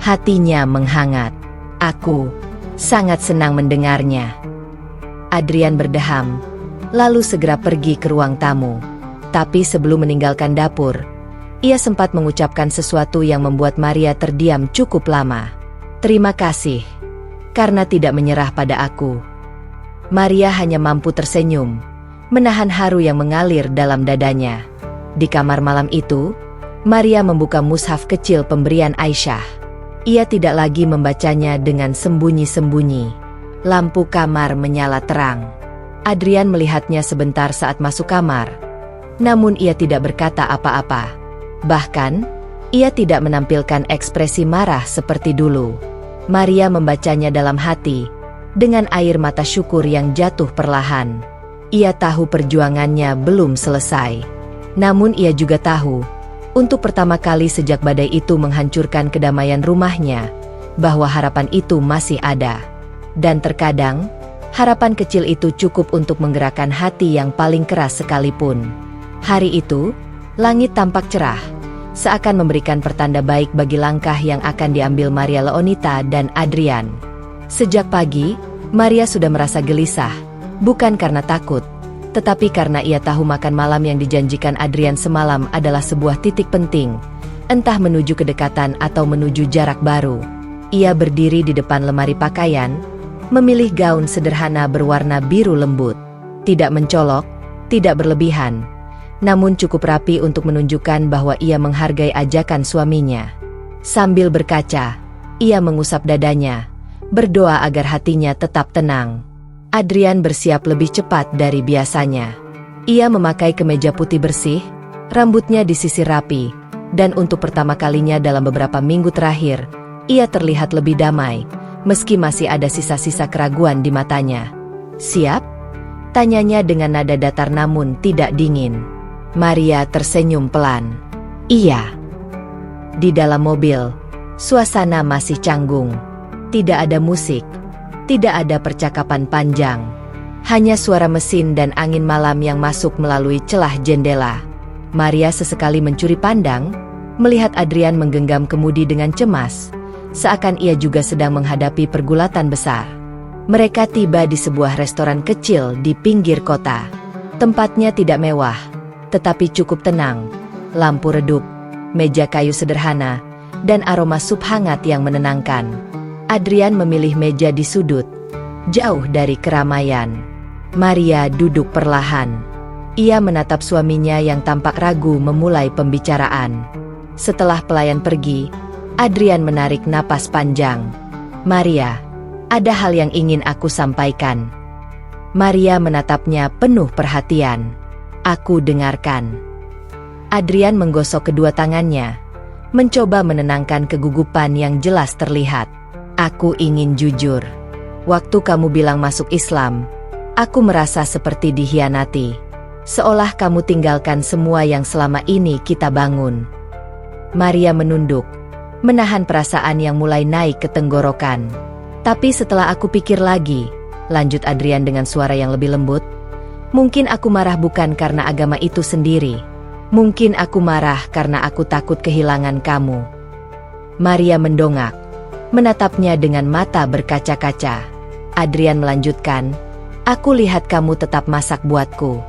Hatinya menghangat. Aku sangat senang mendengarnya. Adrian berdeham, lalu segera pergi ke ruang tamu. Tapi sebelum meninggalkan dapur, ia sempat mengucapkan sesuatu yang membuat Maria terdiam cukup lama. Terima kasih, karena tidak menyerah pada aku. Maria hanya mampu tersenyum, menahan haru yang mengalir dalam dadanya. Di kamar malam itu, Maria membuka mushaf kecil pemberian Aisyah. Ia tidak lagi membacanya dengan sembunyi-sembunyi. Lampu kamar menyala terang. Adrian melihatnya sebentar saat masuk kamar. Namun ia tidak berkata apa-apa. Bahkan, ia tidak menampilkan ekspresi marah seperti dulu. Maria membacanya dalam hati, dengan air mata syukur yang jatuh perlahan. Ia tahu perjuangannya belum selesai. Namun ia juga tahu, untuk pertama kali sejak badai itu menghancurkan kedamaian rumahnya, bahwa harapan itu masih ada. Dan terkadang, harapan kecil itu cukup untuk menggerakkan hati yang paling keras sekalipun. Hari itu, langit tampak cerah, seakan memberikan pertanda baik bagi langkah yang akan diambil Maria Leonita dan Adrian. Sejak pagi, Maria sudah merasa gelisah, bukan karena takut, tetapi karena ia tahu makan malam yang dijanjikan Adrian semalam adalah sebuah titik penting, entah menuju kedekatan atau menuju jarak baru. Ia berdiri di depan lemari pakaian, memilih gaun sederhana berwarna biru lembut. Tidak mencolok, tidak berlebihan, namun cukup rapi untuk menunjukkan bahwa ia menghargai ajakan suaminya. Sambil berkaca, ia mengusap dadanya, berdoa agar hatinya tetap tenang. Adrian bersiap lebih cepat dari biasanya. Ia memakai kemeja putih bersih, rambutnya disisir rapi, dan untuk pertama kalinya dalam beberapa minggu terakhir, ia terlihat lebih damai, meski masih ada sisa-sisa keraguan di matanya. "Siap?" tanyanya dengan nada datar namun tidak dingin. Maria tersenyum pelan. "Iya." Di dalam mobil, suasana masih canggung. Tidak ada musik, tidak ada percakapan panjang. Hanya suara mesin dan angin malam yang masuk melalui celah jendela. Maria sesekali mencuri pandang, melihat Adrian menggenggam kemudi dengan cemas, seakan ia juga sedang menghadapi pergulatan besar. Mereka tiba di sebuah restoran kecil di pinggir kota. Tempatnya tidak mewah, tetapi cukup tenang. Lampu redup, meja kayu sederhana, dan aroma sup hangat yang menenangkan. Adrian memilih meja di sudut, jauh dari keramaian. Maria duduk perlahan. Ia menatap suaminya yang tampak ragu memulai pembicaraan. Setelah pelayan pergi, Adrian menarik napas panjang. "Maria, ada hal yang ingin aku sampaikan." Maria menatapnya penuh perhatian. "Aku dengarkan." Adrian menggosok kedua tangannya, mencoba menenangkan kegugupan yang jelas terlihat. "Aku ingin jujur. Waktu kamu bilang masuk Islam, aku merasa seperti dikhianati. Seolah kamu tinggalkan semua yang selama ini kita bangun." Maria menunduk, menahan perasaan yang mulai naik ke tenggorokan. "Tapi setelah aku pikir lagi," lanjut Adrian dengan suara yang lebih lembut, "mungkin aku marah bukan karena agama itu sendiri. Mungkin aku marah karena aku takut kehilangan kamu." Maria mendongak, menatapnya dengan mata berkaca-kaca. Adrian melanjutkan, "Aku lihat kamu tetap masak buatku.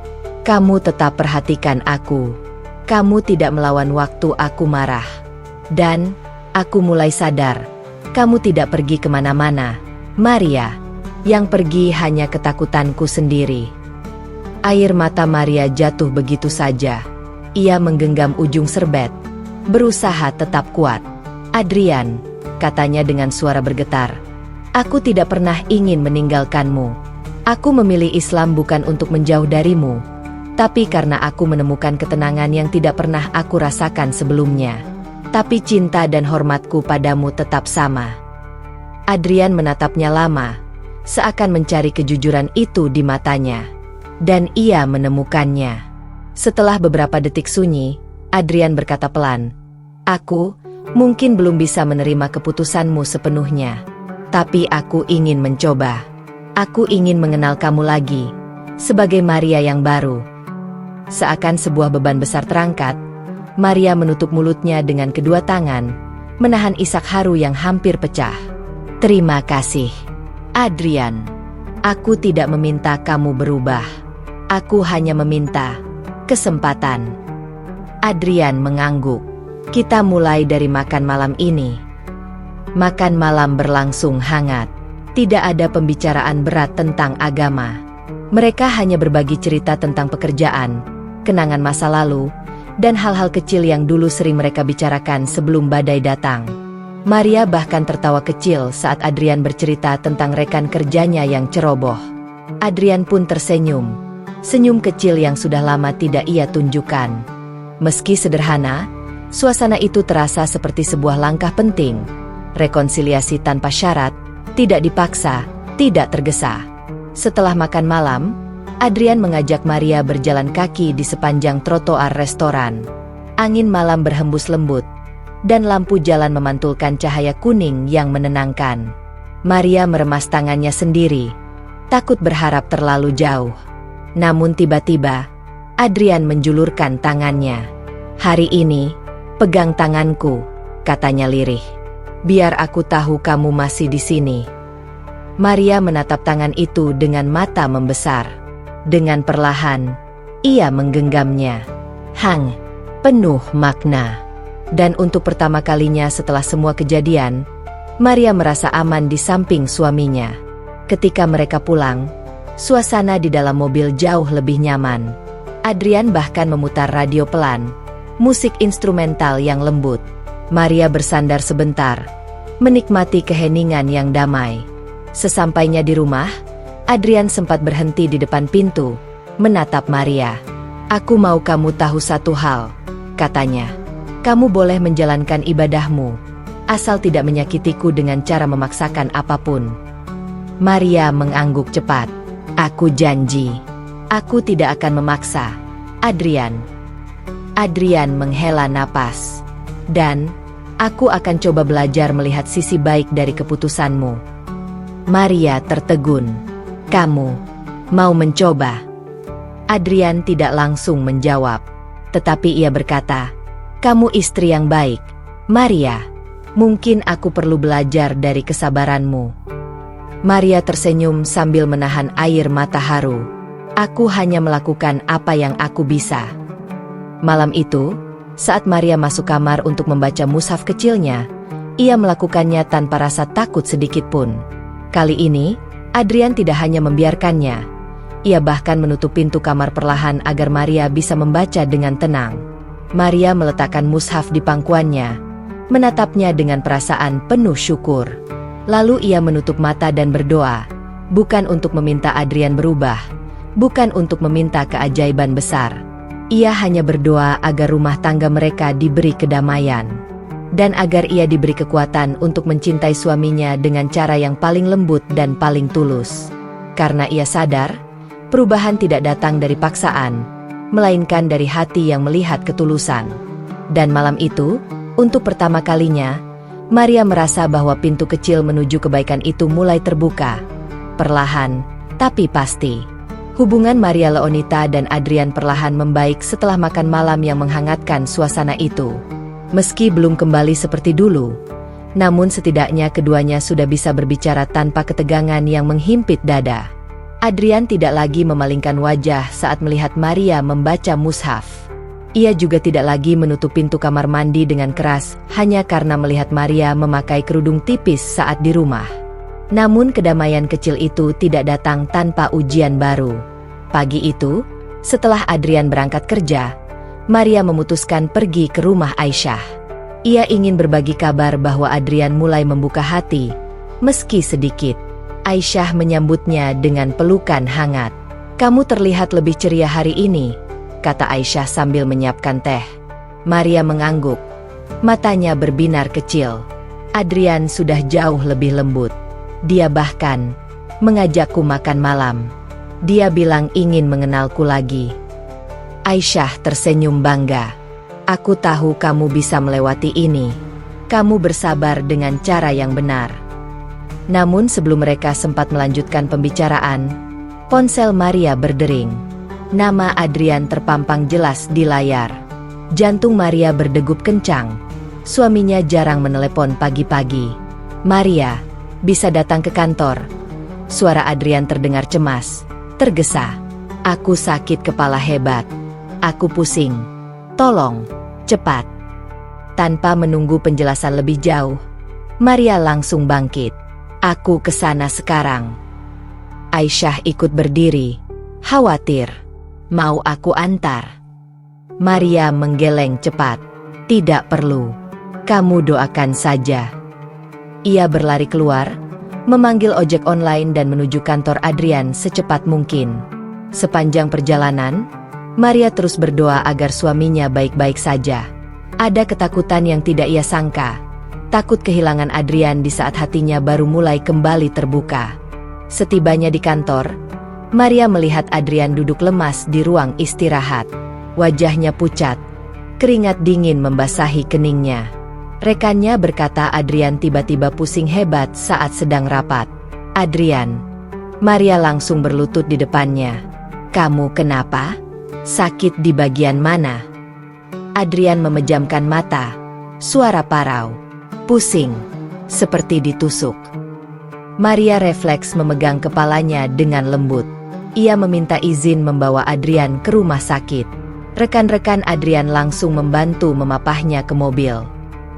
Kamu tetap perhatikan aku. Kamu tidak melawan waktu aku marah. Dan aku mulai sadar, kamu tidak pergi kemana-mana, Maria. Yang pergi hanya ketakutanku sendiri." Air mata Maria jatuh begitu saja. Ia menggenggam ujung serbet, berusaha tetap kuat. "Adrian," katanya dengan suara bergetar, "aku tidak pernah ingin meninggalkanmu. Aku memilih Islam bukan untuk menjauh darimu, tapi karena aku menemukan ketenangan yang tidak pernah aku rasakan sebelumnya. Tapi cinta dan hormatku padamu tetap sama." Adrian menatapnya lama, seakan mencari kejujuran itu di matanya. Dan ia menemukannya. Setelah beberapa detik sunyi, Adrian berkata pelan, "Aku mungkin belum bisa menerima keputusanmu sepenuhnya. Tapi aku ingin mencoba. Aku ingin mengenal kamu lagi, sebagai Maria yang baru." Seakan sebuah beban besar terangkat, Maria menutup mulutnya dengan kedua tangan, menahan isak haru yang hampir pecah. Terima kasih, Adrian. Aku tidak meminta kamu berubah. Aku hanya meminta kesempatan. Adrian mengangguk. Kita mulai dari makan malam ini. Makan malam berlangsung hangat. Tidak ada pembicaraan berat tentang agama. Mereka hanya berbagi cerita tentang pekerjaan, kenangan masa lalu, dan hal-hal kecil yang dulu sering mereka bicarakan sebelum badai datang. Maria bahkan tertawa kecil saat Adrian bercerita tentang rekan kerjanya yang ceroboh. Adrian pun tersenyum, senyum kecil yang sudah lama tidak ia tunjukkan. Meski sederhana, suasana itu terasa seperti sebuah langkah penting. Rekonsiliasi tanpa syarat, tidak dipaksa, tidak tergesa. Setelah makan malam, Adrian mengajak Maria berjalan kaki di sepanjang trotoar restoran. Angin malam berhembus lembut, dan lampu jalan memantulkan cahaya kuning yang menenangkan. Maria meremas tangannya sendiri, takut berharap terlalu jauh. Namun tiba-tiba, Adrian menjulurkan tangannya. Hari ini, pegang tanganku, katanya lirih. Biar aku tahu kamu masih di sini. Maria menatap tangan itu dengan mata membesar. Dengan perlahan, ia menggenggamnya. Hang, penuh makna. Dan untuk pertama kalinya setelah semua kejadian, Maria merasa aman di samping suaminya. Ketika mereka pulang, suasana di dalam mobil jauh lebih nyaman. Adrian bahkan memutar radio pelan, musik instrumental yang lembut. Maria bersandar sebentar, menikmati keheningan yang damai. Sesampainya di rumah, Adrian sempat berhenti di depan pintu, menatap Maria. Aku mau kamu tahu satu hal, katanya. Kamu boleh menjalankan ibadahmu, asal tidak menyakitiku dengan cara memaksakan apapun. Maria mengangguk cepat. Aku janji, aku tidak akan memaksa, Adrian. Adrian menghela napas. Dan, aku akan coba belajar melihat sisi baik dari keputusanmu. Maria tertegun. Kamu mau mencoba? Adrian tidak langsung menjawab, tetapi ia berkata, kamu istri yang baik, Maria. Mungkin aku perlu belajar dari kesabaranmu. Maria tersenyum sambil menahan air mata haru. Aku hanya melakukan apa yang aku bisa. Malam itu, saat Maria masuk kamar untuk membaca mushaf kecilnya, ia melakukannya tanpa rasa takut sedikit pun. Kali ini, Adrian tidak hanya membiarkannya, ia bahkan menutup pintu kamar perlahan agar Maria bisa membaca dengan tenang. Maria meletakkan mushaf di pangkuannya, menatapnya dengan perasaan penuh syukur. Lalu ia menutup mata dan berdoa, bukan untuk meminta Adrian berubah, bukan untuk meminta keajaiban besar. Ia hanya berdoa agar rumah tangga mereka diberi kedamaian, dan agar ia diberi kekuatan untuk mencintai suaminya dengan cara yang paling lembut dan paling tulus. Karena ia sadar, perubahan tidak datang dari paksaan, melainkan dari hati yang melihat ketulusan. Dan malam itu, untuk pertama kalinya, Maria merasa bahwa pintu kecil menuju kebaikan itu mulai terbuka. Perlahan, tapi pasti. Hubungan Maria Leonita dan Adrian perlahan membaik setelah makan malam yang menghangatkan suasana itu. Meski belum kembali seperti dulu, namun setidaknya keduanya sudah bisa berbicara tanpa ketegangan yang menghimpit dada. Adrian tidak lagi memalingkan wajah saat melihat Maria membaca mushaf. Ia juga tidak lagi menutup pintu kamar mandi dengan keras hanya karena melihat Maria memakai kerudung tipis saat di rumah. Namun kedamaian kecil itu tidak datang tanpa ujian baru. Pagi itu, setelah Adrian berangkat kerja, Maria memutuskan pergi ke rumah Aisyah. Ia ingin berbagi kabar bahwa Adrian mulai membuka hati, meski sedikit. Aisyah menyambutnya dengan pelukan hangat. Kamu terlihat lebih ceria hari ini, kata Aisyah sambil menyiapkan teh. Maria mengangguk. Matanya berbinar kecil. Adrian sudah jauh lebih lembut. Dia bahkan mengajakku makan malam. Dia bilang ingin mengenalku lagi. Aisyah tersenyum bangga. Aku tahu kamu bisa melewati ini. Kamu bersabar dengan cara yang benar. Namun sebelum mereka sempat melanjutkan pembicaraan, ponsel Maria berdering. Nama Adrian terpampang jelas di layar. Jantung Maria berdegup kencang. Suaminya jarang menelepon pagi-pagi. "Maria, bisa datang ke kantor?" Suara Adrian terdengar cemas, tergesa. "Aku sakit kepala hebat. Aku pusing. Tolong, cepat." Tanpa menunggu penjelasan lebih jauh, Maria langsung bangkit. "Aku kesana sekarang." Aisyah ikut berdiri, khawatir. "Mau aku antar?" Maria menggeleng cepat. "Tidak perlu. Kamu doakan saja." Ia berlari keluar, memanggil ojek online dan menuju kantor Adrian secepat mungkin. Sepanjang perjalanan, Maria terus berdoa agar suaminya baik-baik saja. Ada ketakutan yang tidak ia sangka. Takut kehilangan Adrian di saat hatinya baru mulai kembali terbuka. Setibanya di kantor, Maria melihat Adrian duduk lemas di ruang istirahat. Wajahnya pucat, keringat dingin membasahi keningnya. Rekannya berkata Adrian tiba-tiba pusing hebat saat sedang rapat. "Adrian." Maria langsung berlutut di depannya. "Kamu kenapa? Sakit di bagian mana?" Adrian memejamkan mata, suara parau. "Pusing, seperti ditusuk." Maria refleks memegang kepalanya dengan lembut. Ia meminta izin membawa Adrian ke rumah sakit. Rekan-rekan Adrian langsung membantu memapahnya ke mobil.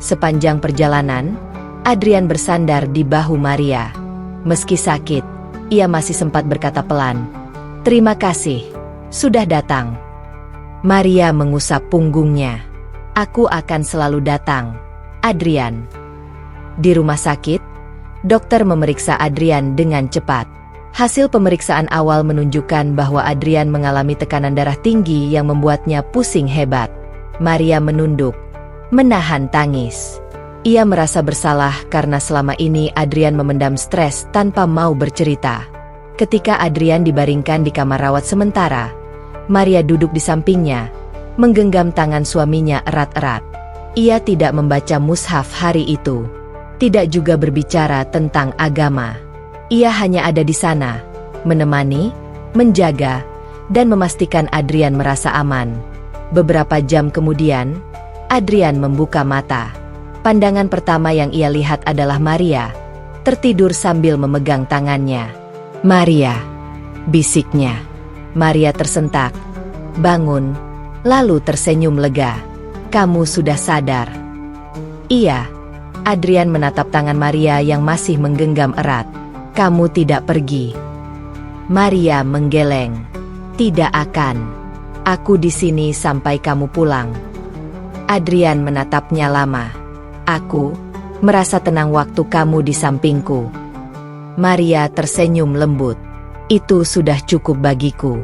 Sepanjang perjalanan, Adrian bersandar di bahu Maria. Meski sakit, ia masih sempat berkata pelan, "Terima kasih, sudah datang." Maria mengusap punggungnya. "Aku akan selalu datang, Adrian." Di rumah sakit, dokter memeriksa Adrian dengan cepat. Hasil pemeriksaan awal menunjukkan bahwa Adrian mengalami tekanan darah tinggi yang membuatnya pusing hebat. Maria menunduk, menahan tangis. Ia merasa bersalah karena selama ini Adrian memendam stres tanpa mau bercerita. Ketika Adrian dibaringkan di kamar rawat sementara, Maria duduk di sampingnya, menggenggam tangan suaminya erat-erat. Ia tidak membaca mushaf hari itu, tidak juga berbicara tentang agama. Ia hanya ada di sana, menemani, menjaga, dan memastikan Adrian merasa aman. Beberapa jam kemudian, Adrian membuka mata. Pandangan pertama yang ia lihat adalah Maria, tertidur sambil memegang tangannya. "Maria," bisiknya. Maria tersentak, bangun, lalu tersenyum lega. "Kamu sudah sadar?" "Iya." Adrian menatap tangan Maria yang masih menggenggam erat. "Kamu tidak pergi?" Maria menggeleng. "Tidak akan. Aku di sini sampai kamu pulang." Adrian menatapnya lama. "Aku merasa tenang waktu kamu di sampingku." Maria tersenyum lembut. "Itu sudah cukup bagiku."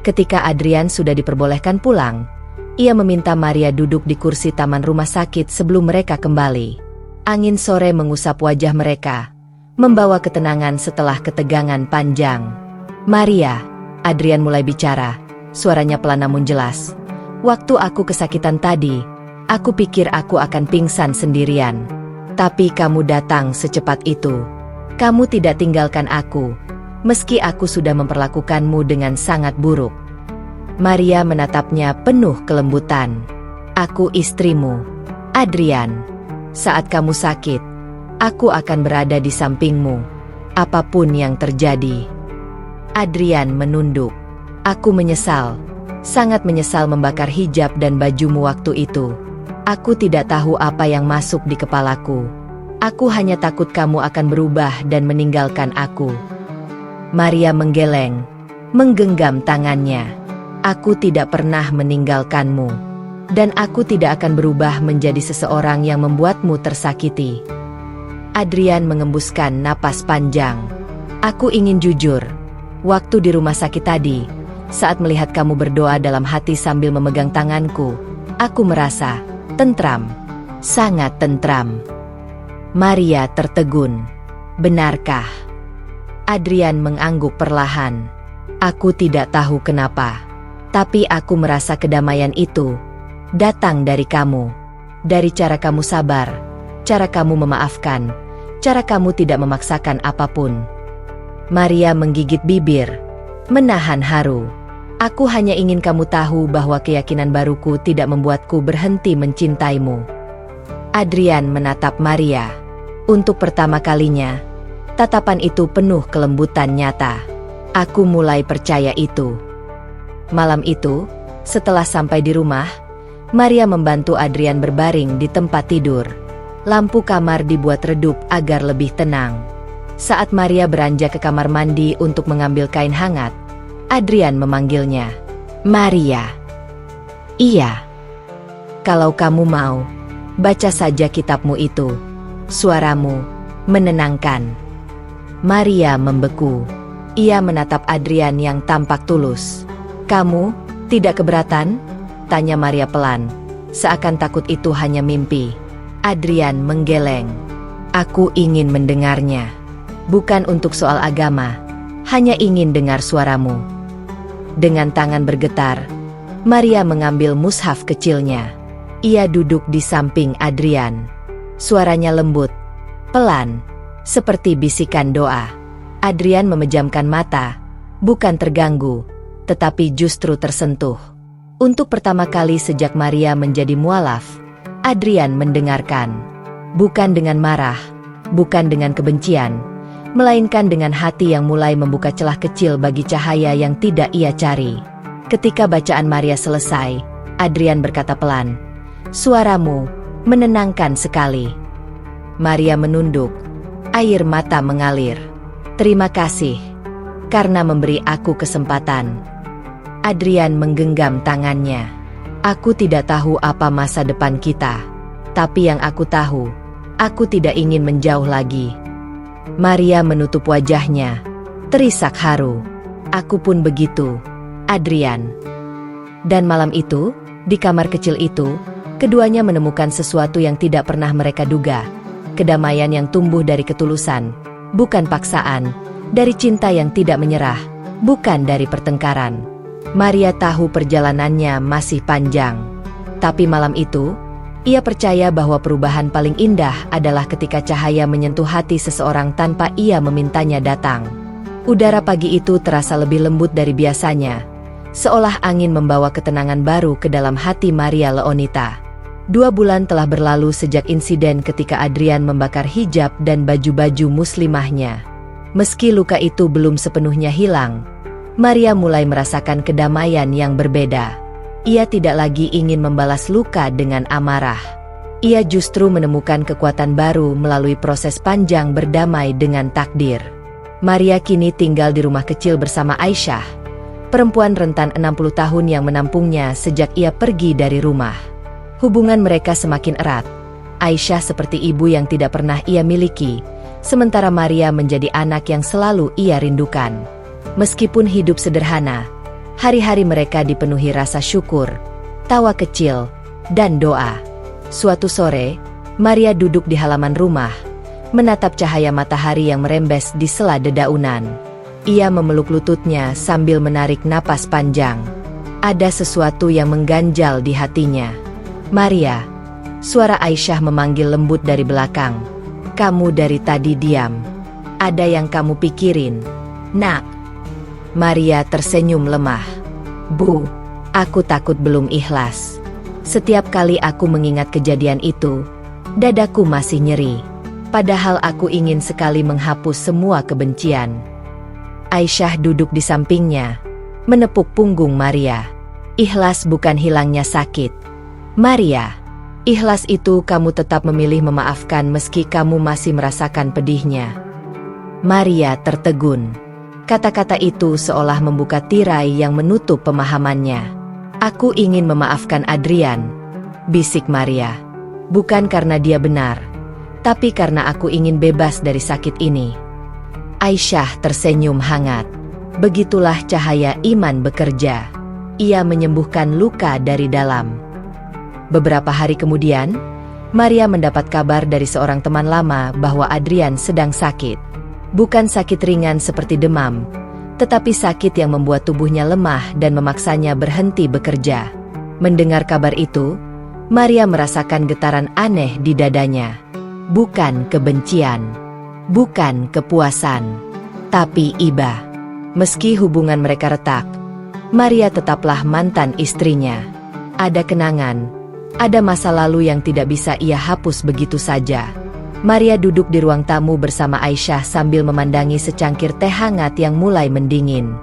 Ketika Adrian sudah diperbolehkan pulang, ia meminta Maria duduk di kursi taman rumah sakit sebelum mereka kembali. Angin sore mengusap wajah mereka, membawa ketenangan setelah ketegangan panjang. "Maria," Adrian mulai bicara, suaranya pelan namun jelas. "Waktu aku kesakitan tadi, aku pikir aku akan pingsan sendirian. Tapi kamu datang secepat itu. Kamu tidak tinggalkan aku, meski aku sudah memperlakukanmu dengan sangat buruk." Maria menatapnya penuh kelembutan. "Aku istrimu, Adrian. Saat kamu sakit, aku akan berada di sampingmu, apapun yang terjadi." Adrian menunduk. "Aku menyesal. Sangat menyesal membakar hijab dan bajumu waktu itu. Aku tidak tahu apa yang masuk di kepalaku. Aku hanya takut kamu akan berubah dan meninggalkan aku." Maria menggeleng, menggenggam tangannya. "Aku tidak pernah meninggalkanmu. Dan aku tidak akan berubah menjadi seseorang yang membuatmu tersakiti." Adrian mengembuskan napas panjang. "Aku ingin jujur. Waktu di rumah sakit tadi, saat melihat kamu berdoa dalam hati sambil memegang tanganku, aku merasa tentram, sangat tentram." Maria tertegun. "Benarkah?" Adrian mengangguk perlahan. "Aku tidak tahu kenapa, tapi aku merasa kedamaian itu datang dari kamu. Dari cara kamu sabar, cara kamu memaafkan, cara kamu tidak memaksakan apapun." Maria menggigit bibir, menahan haru. Aku hanya ingin kamu tahu bahwa keyakinan baruku tidak membuatku berhenti mencintaimu. Adrian menatap Maria. Untuk pertama kalinya, tatapan itu penuh kelembutan nyata. Aku mulai percaya itu. Malam itu, setelah sampai di rumah, Maria membantu Adrian berbaring di tempat tidur. Lampu kamar dibuat redup agar lebih tenang. Saat Maria beranjak ke kamar mandi untuk mengambil kain hangat, Adrian memanggilnya. Maria. Iya. Kalau kamu mau, baca saja kitabmu itu. Suaramu menenangkan. Maria membeku. Ia menatap Adrian yang tampak tulus. Kamu tidak keberatan? Tanya Maria pelan. Seakan takut itu hanya mimpi. Adrian menggeleng. Aku ingin mendengarnya. Bukan untuk soal agama. Hanya ingin dengar suaramu. Dengan tangan bergetar, Maria mengambil mushaf kecilnya. Ia duduk di samping Adrian. Suaranya lembut, pelan, seperti bisikan doa. Adrian memejamkan mata, bukan terganggu, tetapi justru tersentuh. Untuk pertama kali sejak Maria menjadi mualaf, Adrian mendengarkan. Bukan dengan marah, bukan dengan kebencian, melainkan dengan hati yang mulai membuka celah kecil bagi cahaya yang tidak ia cari. Ketika bacaan Maria selesai, Adrian berkata pelan, "Suaramu menenangkan sekali." Maria menunduk, air mata mengalir. "Terima kasih, karena memberi aku kesempatan." Adrian menggenggam tangannya. "Aku tidak tahu apa masa depan kita, tapi yang aku tahu, aku tidak ingin menjauh lagi." Maria menutup wajahnya, terisak haru. "Aku pun begitu, Adrian." Dan malam itu, di kamar kecil itu, keduanya menemukan sesuatu yang tidak pernah mereka duga. Kedamaian yang tumbuh dari ketulusan, bukan paksaan, dari cinta yang tidak menyerah, bukan dari pertengkaran. Maria tahu perjalanannya masih panjang. Tapi malam itu, ia percaya bahwa perubahan paling indah adalah ketika cahaya menyentuh hati seseorang tanpa ia memintanya datang. Udara pagi itu terasa lebih lembut dari biasanya, seolah angin membawa ketenangan baru ke dalam hati Maria Leonita. 2 bulan telah berlalu sejak insiden ketika Adrian membakar hijab dan baju-baju muslimahnya. Meski luka itu belum sepenuhnya hilang, Maria mulai merasakan kedamaian yang berbeda. Ia tidak lagi ingin membalas luka dengan amarah. Ia justru menemukan kekuatan baru melalui proses panjang berdamai dengan takdir. Maria kini tinggal di rumah kecil bersama Aisyah, perempuan rentan 60 tahun yang menampungnya sejak ia pergi dari rumah. Hubungan mereka semakin erat. Aisyah seperti ibu yang tidak pernah ia miliki, sementara Maria menjadi anak yang selalu ia rindukan. Meskipun hidup sederhana, hari-hari mereka dipenuhi rasa syukur, tawa kecil, dan doa. Suatu sore, Maria duduk di halaman rumah, menatap cahaya matahari yang merembes di sela dedaunan. Ia memeluk lututnya sambil menarik napas panjang. Ada sesuatu yang mengganjal di hatinya. "Maria," suara Aisyah memanggil lembut dari belakang. "Kamu dari tadi diam. Ada yang kamu pikirin, Nak?" Maria tersenyum lemah. "Bu, aku takut belum ikhlas. Setiap kali aku mengingat kejadian itu, dadaku masih nyeri. Padahal aku ingin sekali menghapus semua kebencian." Aisyah duduk di sampingnya, menepuk punggung Maria. "Ikhlas bukan hilangnya sakit. Maria, ikhlas itu kamu tetap memilih memaafkan meski kamu masih merasakan pedihnya." Maria tertegun. Kata-kata itu seolah membuka tirai yang menutup pemahamannya. "Aku ingin memaafkan Adrian," bisik Maria. "Bukan karena dia benar, tapi karena aku ingin bebas dari sakit ini." Aisyah tersenyum hangat. Begitulah cahaya iman bekerja. Ia menyembuhkan luka dari dalam. Beberapa hari kemudian, Maria mendapat kabar dari seorang teman lama bahwa Adrian sedang sakit. Bukan sakit ringan seperti demam, tetapi sakit yang membuat tubuhnya lemah dan memaksanya berhenti bekerja. Mendengar kabar itu, Maria merasakan getaran aneh di dadanya. Bukan kebencian, bukan kepuasan, tapi iba. Meski hubungan mereka retak, Maria tetaplah mantan istrinya. Ada kenangan, ada masa lalu yang tidak bisa ia hapus begitu saja. Maria duduk di ruang tamu bersama Aisyah sambil memandangi secangkir teh hangat yang mulai mendingin.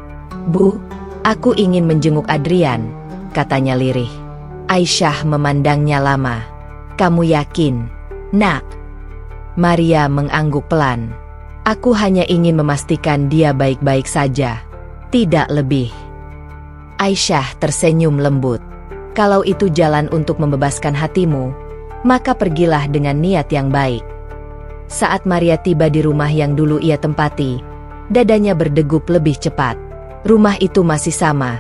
"Bu, aku ingin menjenguk Adrian," katanya lirih. Aisyah memandangnya lama. "Kamu yakin, Nak?" Maria mengangguk pelan. "Aku hanya ingin memastikan dia baik-baik saja. Tidak lebih." Aisyah tersenyum lembut. "Kalau itu jalan untuk membebaskan hatimu, maka pergilah dengan niat yang baik." Saat Maria tiba di rumah yang dulu ia tempati, dadanya berdegup lebih cepat. Rumah itu masih sama,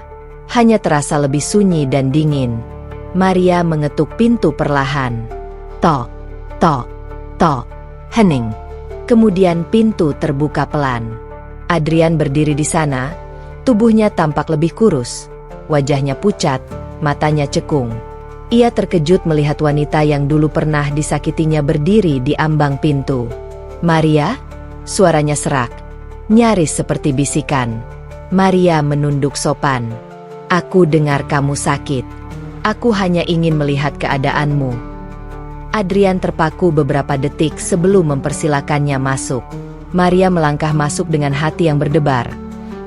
hanya terasa lebih sunyi dan dingin. Maria mengetuk pintu perlahan. Tok, tok, tok, hening. Kemudian pintu terbuka pelan. Adrian berdiri di sana, tubuhnya tampak lebih kurus, wajahnya pucat, matanya cekung. Ia terkejut melihat wanita yang dulu pernah disakitinya berdiri di ambang pintu. "Maria?" Suaranya serak, nyaris seperti bisikan. Maria menunduk sopan. "Aku dengar kamu sakit. Aku hanya ingin melihat keadaanmu." Adrian terpaku beberapa detik sebelum mempersilakannya masuk. Maria melangkah masuk dengan hati yang berdebar,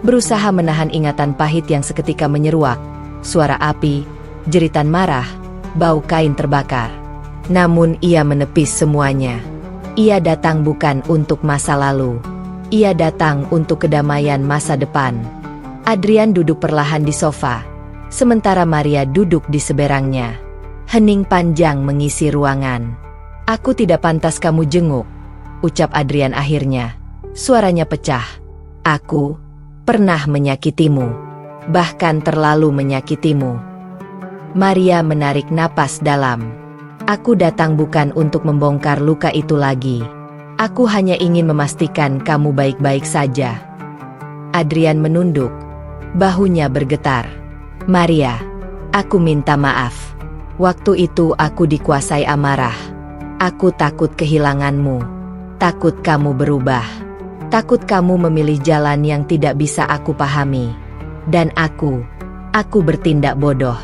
berusaha menahan ingatan pahit yang seketika menyeruak. Suara api, jeritan marah, bau kain terbakar. Namun ia menepis semuanya. Ia datang bukan untuk masa lalu. Ia datang untuk kedamaian masa depan. Adrian duduk perlahan di sofa, sementara Maria duduk di seberangnya. Hening panjang mengisi ruangan. "Aku tidak pantas kamu jenguk," ucap Adrian akhirnya. Suaranya pecah. "Aku pernah menyakitimu, bahkan terlalu menyakitimu." Maria menarik napas dalam. "Aku datang bukan untuk membongkar luka itu lagi. Aku hanya ingin memastikan kamu baik-baik saja." Adrian menunduk, bahunya bergetar. "Maria, aku minta maaf. Waktu itu aku dikuasai amarah. Aku takut kehilanganmu. Takut kamu berubah. Takut kamu memilih jalan yang tidak bisa aku pahami. Dan aku bertindak bodoh."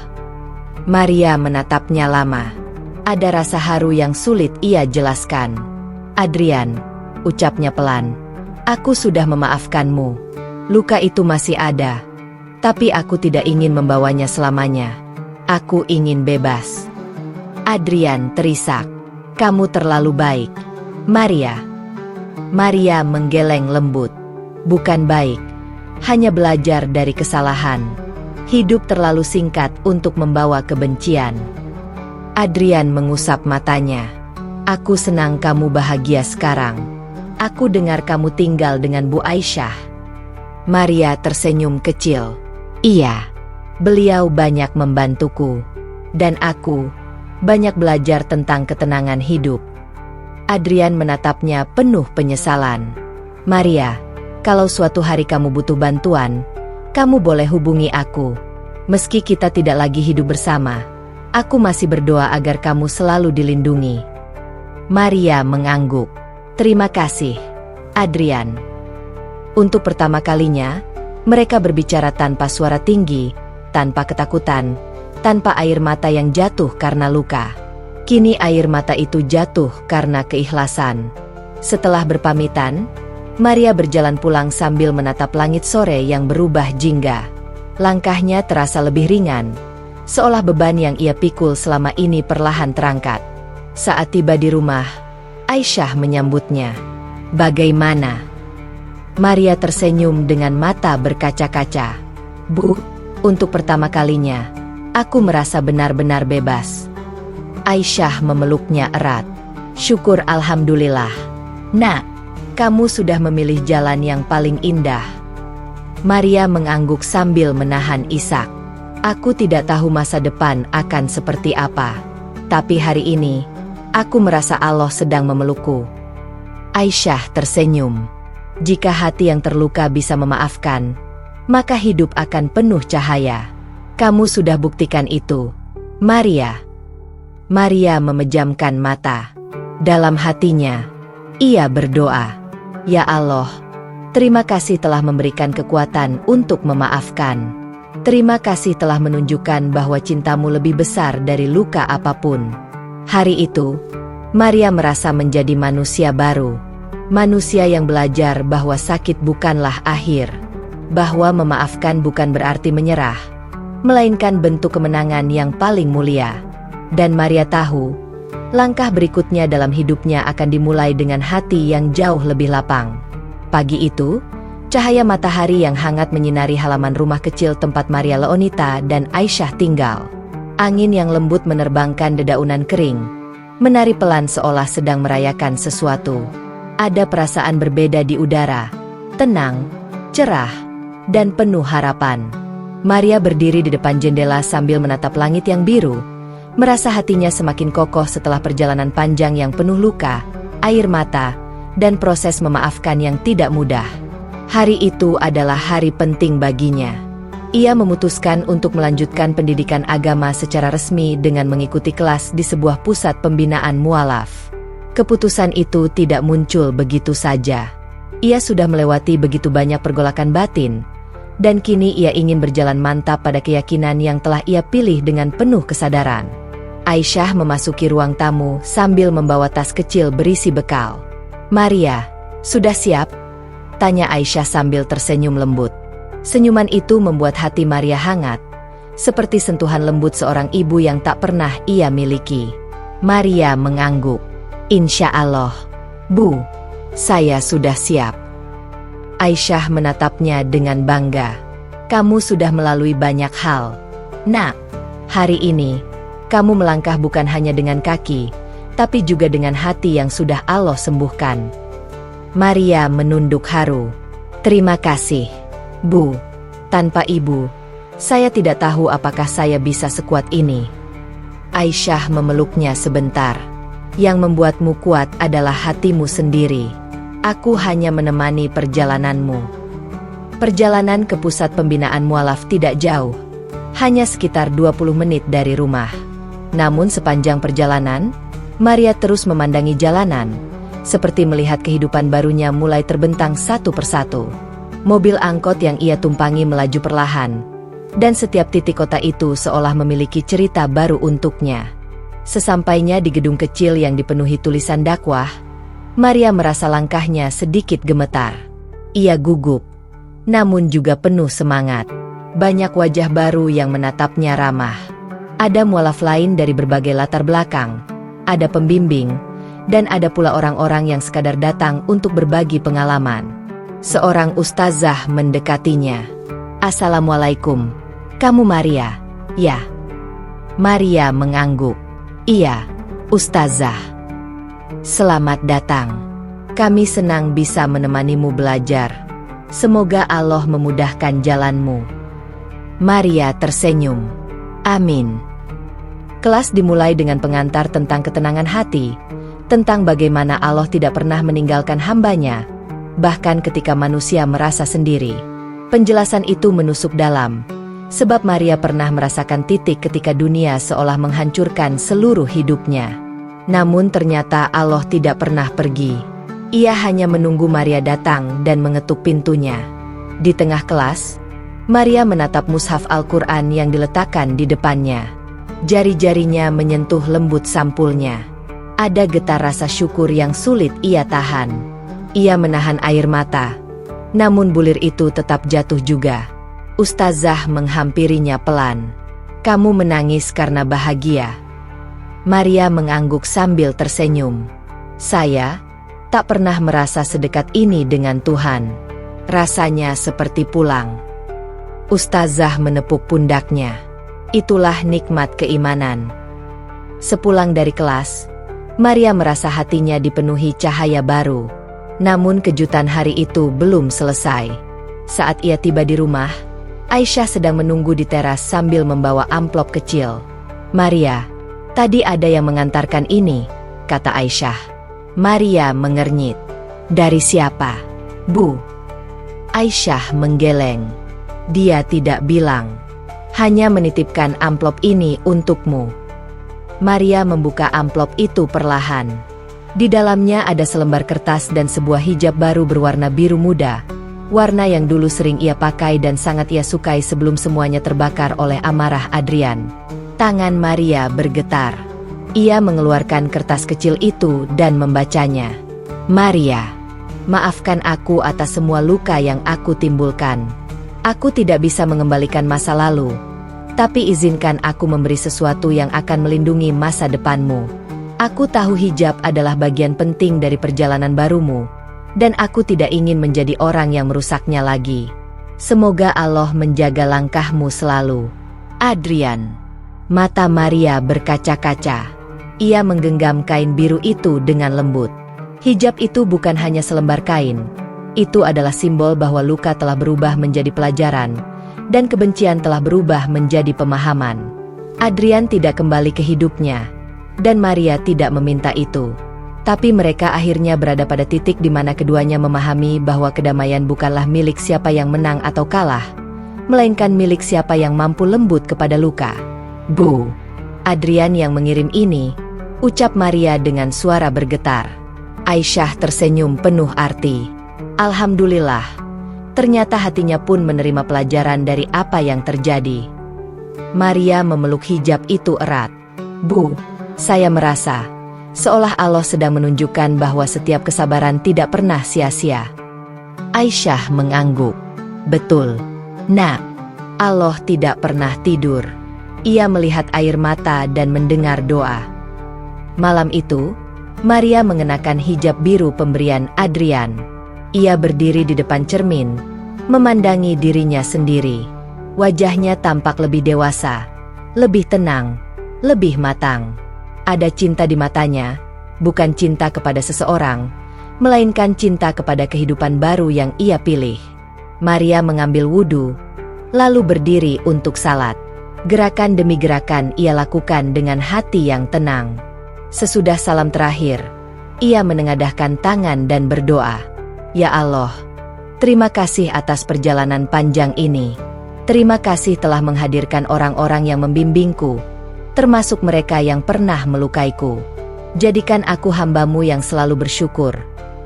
Maria menatapnya lama. Ada rasa haru yang sulit ia jelaskan. "Adrian," ucapnya pelan, "aku sudah memaafkanmu. Luka itu masih ada. Tapi aku tidak ingin membawanya selamanya. Aku ingin bebas." Adrian terisak. "Kamu terlalu baik, Maria." Maria menggeleng lembut. "Bukan baik, hanya belajar dari kesalahan. Hidup terlalu singkat untuk membawa kebencian." Adrian mengusap matanya. "Aku senang kamu bahagia sekarang. Aku dengar kamu tinggal dengan Bu Aisyah." Maria tersenyum kecil. "Iya, beliau banyak membantuku. Dan aku banyak belajar tentang ketenangan hidup." Adrian menatapnya penuh penyesalan. "Maria, kalau suatu hari kamu butuh bantuan, kamu boleh hubungi aku. Meski kita tidak lagi hidup bersama, aku masih berdoa agar kamu selalu dilindungi." Maria mengangguk. "Terima kasih, Adrian." Untuk pertama kalinya, mereka berbicara tanpa suara tinggi, tanpa ketakutan, tanpa air mata yang jatuh karena luka. Kini air mata itu jatuh karena keikhlasan. Setelah berpamitan, Maria berjalan pulang sambil menatap langit sore yang berubah jingga. Langkahnya terasa lebih ringan, seolah beban yang ia pikul selama ini perlahan terangkat. Saat tiba di rumah, Aisyah menyambutnya. "Bagaimana?" Maria tersenyum dengan mata berkaca-kaca. "Bu, untuk pertama kalinya, aku merasa benar-benar bebas." Aisyah memeluknya erat. "Syukur alhamdulillah. Nak, kamu sudah memilih jalan yang paling indah." Maria mengangguk sambil menahan isak. "Aku tidak tahu masa depan akan seperti apa. Tapi hari ini, aku merasa Allah sedang memelukku." Aisyah tersenyum. "Jika hati yang terluka bisa memaafkan, maka hidup akan penuh cahaya. Kamu sudah buktikan itu, Maria." Maria memejamkan mata. Dalam hatinya, ia berdoa, "Ya Allah, terima kasih telah memberikan kekuatan untuk memaafkan." Terima kasih telah menunjukkan bahwa cintamu lebih besar dari luka apapun. Hari itu, Maria merasa menjadi manusia baru. Manusia yang belajar bahwa sakit bukanlah akhir. Bahwa memaafkan bukan berarti menyerah, melainkan bentuk kemenangan yang paling mulia. Dan Maria tahu, langkah berikutnya dalam hidupnya akan dimulai dengan hati yang jauh lebih lapang. Pagi itu, cahaya matahari yang hangat menyinari halaman rumah kecil tempat Maria Leonita dan Aisyah tinggal. Angin yang lembut menerbangkan dedaunan kering, menari pelan seolah sedang merayakan sesuatu. Ada perasaan berbeda di udara, tenang, cerah, dan penuh harapan. Maria berdiri di depan jendela sambil menatap langit yang biru, merasa hatinya semakin kokoh setelah perjalanan panjang yang penuh luka, air mata, dan proses memaafkan yang tidak mudah. Hari itu adalah hari penting baginya. Ia memutuskan untuk melanjutkan pendidikan agama secara resmi dengan mengikuti kelas di sebuah pusat pembinaan mualaf. Keputusan itu tidak muncul begitu saja. Ia sudah melewati begitu banyak pergolakan batin, dan kini ia ingin berjalan mantap pada keyakinan yang telah ia pilih dengan penuh kesadaran. Aisyah memasuki ruang tamu sambil membawa tas kecil berisi bekal. "Maria, sudah siap?" tanya Aisyah sambil tersenyum lembut. Senyuman itu membuat hati Maria hangat, seperti sentuhan lembut seorang ibu yang tak pernah ia miliki. Maria mengangguk. "Insya Allah, Bu, saya sudah siap." Aisyah menatapnya dengan bangga. "Kamu sudah melalui banyak hal, Nak. Hari ini, kamu melangkah bukan hanya dengan kaki, tapi juga dengan hati yang sudah Allah sembuhkan." Maria menunduk haru. "Terima kasih, Bu. Tanpa Ibu, saya tidak tahu apakah saya bisa sekuat ini." Aisyah memeluknya sebentar. "Yang membuatmu kuat adalah hatimu sendiri. Aku hanya menemani perjalananmu." Perjalanan ke pusat pembinaan mualaf tidak jauh, hanya sekitar 20 menit dari rumah. Namun sepanjang perjalanan, Maria terus memandangi jalanan, seperti melihat kehidupan barunya mulai terbentang satu persatu. Mobil angkot yang ia tumpangi melaju perlahan, dan setiap titik kota itu seolah memiliki cerita baru untuknya. Sesampainya di gedung kecil yang dipenuhi tulisan dakwah, Maria merasa langkahnya sedikit gemetar. Ia gugup, namun juga penuh semangat. Banyak wajah baru yang menatapnya ramah. Ada mualaf lain dari berbagai latar belakang, ada pembimbing, dan ada pula orang-orang yang sekadar datang untuk berbagi pengalaman. Seorang ustazah mendekatinya. "Assalamualaikum. Kamu Maria, ya?" Maria mengangguk. "Iya, ustazah. Selamat datang. Kami senang bisa menemanimu belajar. Semoga Allah memudahkan jalanmu." Maria tersenyum. "Amin." Kelas dimulai dengan pengantar tentang ketenangan hati, tentang bagaimana Allah tidak pernah meninggalkan hambanya, bahkan ketika manusia merasa sendiri. Penjelasan itu menusuk dalam, sebab Maria pernah merasakan titik ketika dunia seolah menghancurkan seluruh hidupnya. Namun ternyata Allah tidak pernah pergi. Ia hanya menunggu Maria datang dan mengetuk pintunya. Di tengah kelas, Maria menatap mushaf Al-Quran yang diletakkan di depannya. Jari-jarinya menyentuh lembut sampulnya. Ada getar rasa syukur yang sulit ia tahan. Ia menahan air mata, namun bulir itu tetap jatuh juga. Ustazah menghampirinya pelan. "Kamu menangis karena bahagia?" Maria mengangguk sambil tersenyum. "Saya tak pernah merasa sedekat ini dengan Tuhan. Rasanya seperti pulang." Ustazah menepuk pundaknya. "Itulah nikmat keimanan." Sepulang dari kelas, Maria merasa hatinya dipenuhi cahaya baru. Namun kejutan hari itu belum selesai. Saat ia tiba di rumah, Aisyah sedang menunggu di teras sambil membawa amplop kecil. "Maria, tadi ada yang mengantarkan ini," kata Aisyah. Maria mengernyit. "Dari siapa, Bu?" Aisyah menggeleng. "Dia tidak bilang. Hanya menitipkan amplop ini untukmu." Maria membuka amplop itu perlahan. Di dalamnya ada selembar kertas dan sebuah hijab baru berwarna biru muda, Warna yang dulu sering ia pakai dan sangat ia sukai sebelum semuanya terbakar oleh amarah Adrian. Tangan Maria bergetar. Ia mengeluarkan kertas kecil itu dan membacanya. Maria, maafkan aku atas semua luka yang aku timbulkan. Aku tidak bisa mengembalikan masa lalu, tapi izinkan aku memberi sesuatu yang akan melindungi masa depanmu. Aku tahu hijab adalah bagian penting dari perjalanan barumu, dan aku tidak ingin menjadi orang yang merusaknya lagi. Semoga Allah menjaga langkahmu selalu. Adrian. Mata Maria berkaca-kaca. Ia menggenggam kain biru itu dengan lembut. Hijab itu bukan hanya selembar kain. Itu adalah simbol bahwa luka telah berubah menjadi pelajaran, dan kebencian telah berubah menjadi pemahaman. Adrian tidak kembali ke hidupnya, dan Maria tidak meminta itu. Tapi mereka akhirnya berada pada titik di mana keduanya memahami bahwa kedamaian bukanlah milik siapa yang menang atau kalah, melainkan milik siapa yang mampu lembut kepada luka. Bu. Adrian yang mengirim ini, ucap Maria dengan suara bergetar. Aisyah tersenyum penuh arti. Alhamdulillah. Ternyata hatinya pun menerima pelajaran dari apa yang terjadi. Maria memeluk hijab itu erat. Bu, saya merasa seolah Allah sedang menunjukkan bahwa setiap kesabaran tidak pernah sia-sia. Aisyah mengangguk. Betul, Nak. Allah tidak pernah tidur. Ia melihat air mata dan mendengar doa. Malam itu, Maria mengenakan hijab biru pemberian Adrian. Ia berdiri di depan cermin, memandangi dirinya sendiri. Wajahnya tampak lebih dewasa, lebih tenang, lebih matang. Ada cinta di matanya, bukan cinta kepada seseorang, melainkan cinta kepada kehidupan baru yang ia pilih. Maria mengambil wudhu, lalu berdiri untuk salat. Gerakan demi gerakan ia lakukan dengan hati yang tenang. Sesudah salam terakhir, ia menengadahkan tangan dan berdoa. Ya Allah, terima kasih atas perjalanan panjang ini. Terima kasih telah menghadirkan orang-orang yang membimbingku, termasuk mereka yang pernah melukaiku. Jadikan aku hamba-Mu yang selalu bersyukur,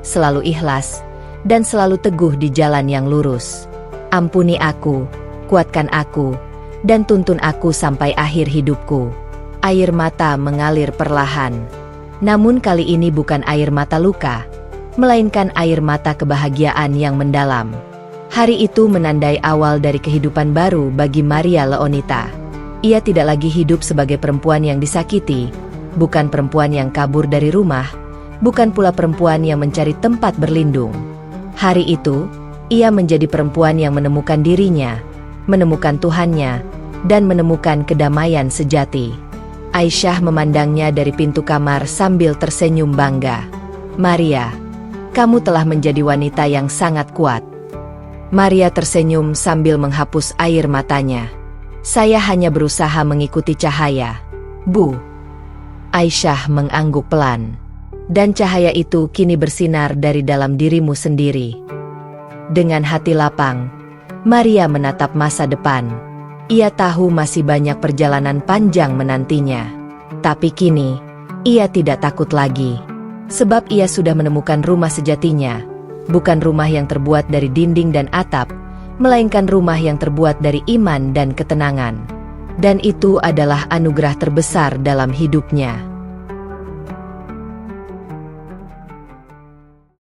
selalu ikhlas, dan selalu teguh di jalan yang lurus. Ampuni aku, kuatkan aku, dan tuntun aku sampai akhir hidupku. Air mata mengalir perlahan. Namun kali ini bukan air mata luka, melainkan air mata kebahagiaan yang mendalam. Hari itu menandai awal dari kehidupan baru bagi Maria Leonita. Ia tidak lagi hidup sebagai perempuan yang disakiti, bukan perempuan yang kabur dari rumah, bukan pula perempuan yang mencari tempat berlindung. Hari itu, ia menjadi perempuan yang menemukan dirinya, menemukan Tuhannya, dan menemukan kedamaian sejati. Aisyah memandangnya dari pintu kamar sambil tersenyum bangga. Maria, kamu telah menjadi wanita yang sangat kuat. Maria tersenyum sambil menghapus air matanya. Saya hanya berusaha mengikuti cahaya, Bu. Aisyah mengangguk pelan. Dan cahaya itu kini bersinar dari dalam dirimu sendiri. Dengan hati lapang, Maria menatap masa depan. Ia tahu masih banyak perjalanan panjang menantinya. Tapi kini, ia tidak takut lagi. Sebab ia sudah menemukan rumah sejatinya, bukan rumah yang terbuat dari dinding dan atap, melainkan rumah yang terbuat dari iman dan ketenangan. Dan itu adalah anugerah terbesar dalam hidupnya.